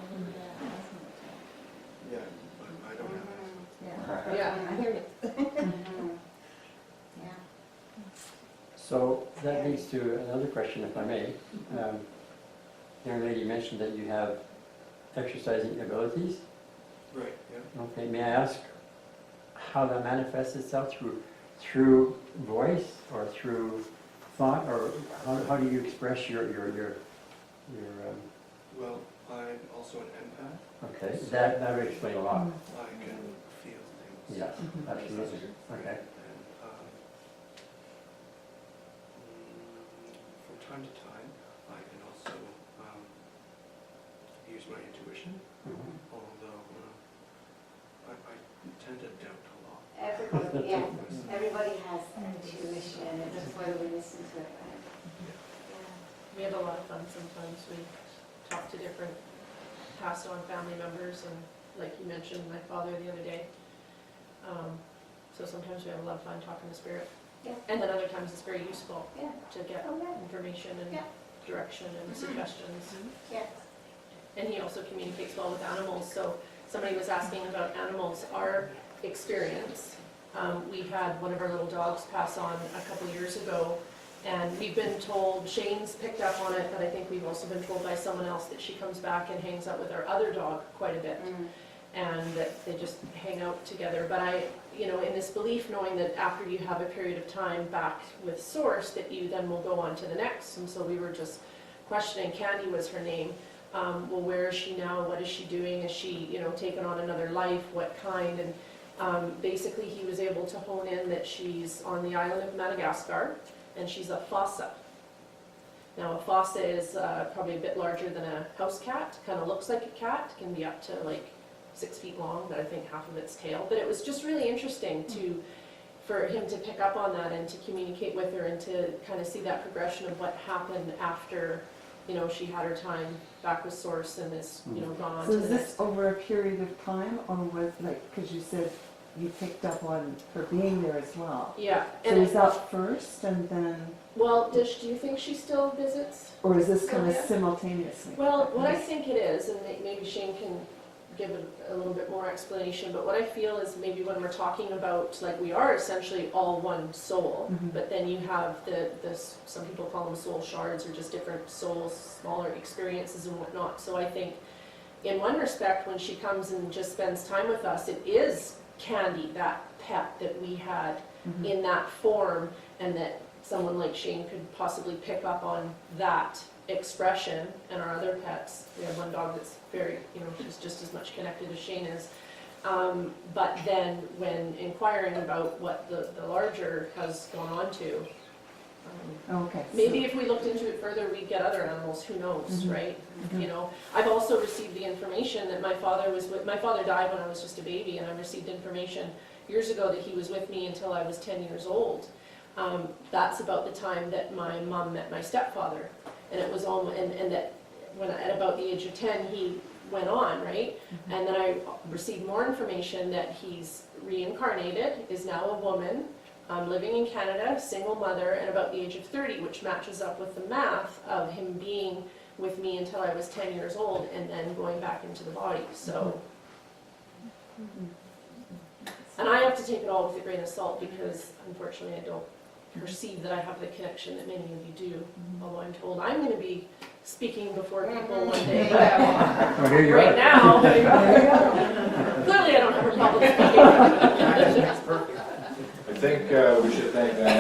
Yeah, but I don't have it. Yeah. I hear you. Mhm. Yeah. So that leads to another question, if I may. Young lady mentioned that you have exercising abilities. Right, yeah. Okay, may I ask how that manifests itself through voice or through thought, or how do you express your Well, I'm also an empath. okay, that would explain a lot. I can feel things. Yes, absolutely. Okay. And from time to time, I can also use my intuition, although I tend to doubt a lot. Everybody has intuition, it's just whether we listen to it, right? We have a lot of fun sometimes. We talk to different passed on family members and like you mentioned, my father the other day. So sometimes we have a lot of fun talking to spirit. Yeah. And then other times it's very useful Yeah. to get Oh, yeah. information and Yeah. direction and suggestions. Yes. And he also communicates well with animals. So somebody was asking about animals. Our experience, we had one of our little dogs pass on a couple years ago, and we've been told, Shane's picked up on it, but I think we've also been told by someone else that she comes back and hangs out with our other dog quite a bit, and that they just hang out together. But in this belief, knowing that after you have a period of time back with Source, that you then will go on to the next. And so we were just questioning, Candy was her name. Well, where is she now? What is she doing? Is she, taken on another life? What kind? Basically, he was able to hone in that she's on the island of Madagascar, and she's a fossa. Now, a fossa is probably a bit larger than a house cat, kind of looks like a cat, can be up to like 6 feet long, but I think half of its tail. But it was just really interesting for him to pick up on that and to communicate with her and to kind of see that progression of what happened after, you know, she had her time back with Source and is, you know, gone on So to is the this next. over a period of time, or was like, because you said you picked up on her being there as well? Yeah. So And is that first and then, well, do you think she still visits? or is this kind of Yeah. simultaneously? Well, what I think it is, and maybe Shane can give a little bit more explanation, but what I feel is maybe when we're talking about, like, we are essentially all one soul, Mhm. but then you have some people call them soul shards, or just different souls, smaller experiences and whatnot. So I think in one respect, when she comes and just spends time with us, it is Candy, that pet that we had Mhm. in that form, and that someone like Shane could possibly pick up on that expression. And our other pets, we have one dog that's very, you know, she's just as much connected as Shane is. But then when inquiring about what the larger has gone on to, Okay. maybe if we looked into it further, we'd get other animals, who knows, Mhm. right? Mhm. You know, I've also received the information that my father died when I was just a baby, and I received information years ago that he was with me until I was 10 years old. That's about the time that my mom met my stepfather, and it was and that when at about the age of 10 he went on, right? Mhm. And then I received more information that he's reincarnated, is now a woman, living in Canada, single mother, and about the age of 30, which matches up with the math of him being with me until I was 10 years old and then going back into the body. So, and I have to take it all with a grain of salt, because unfortunately I don't perceive that I have the connection that many of you do, although I'm told I'm going to be speaking before people one day. Oh, here you Right are. now, clearly I don't have a problem speaking. I think we should thank them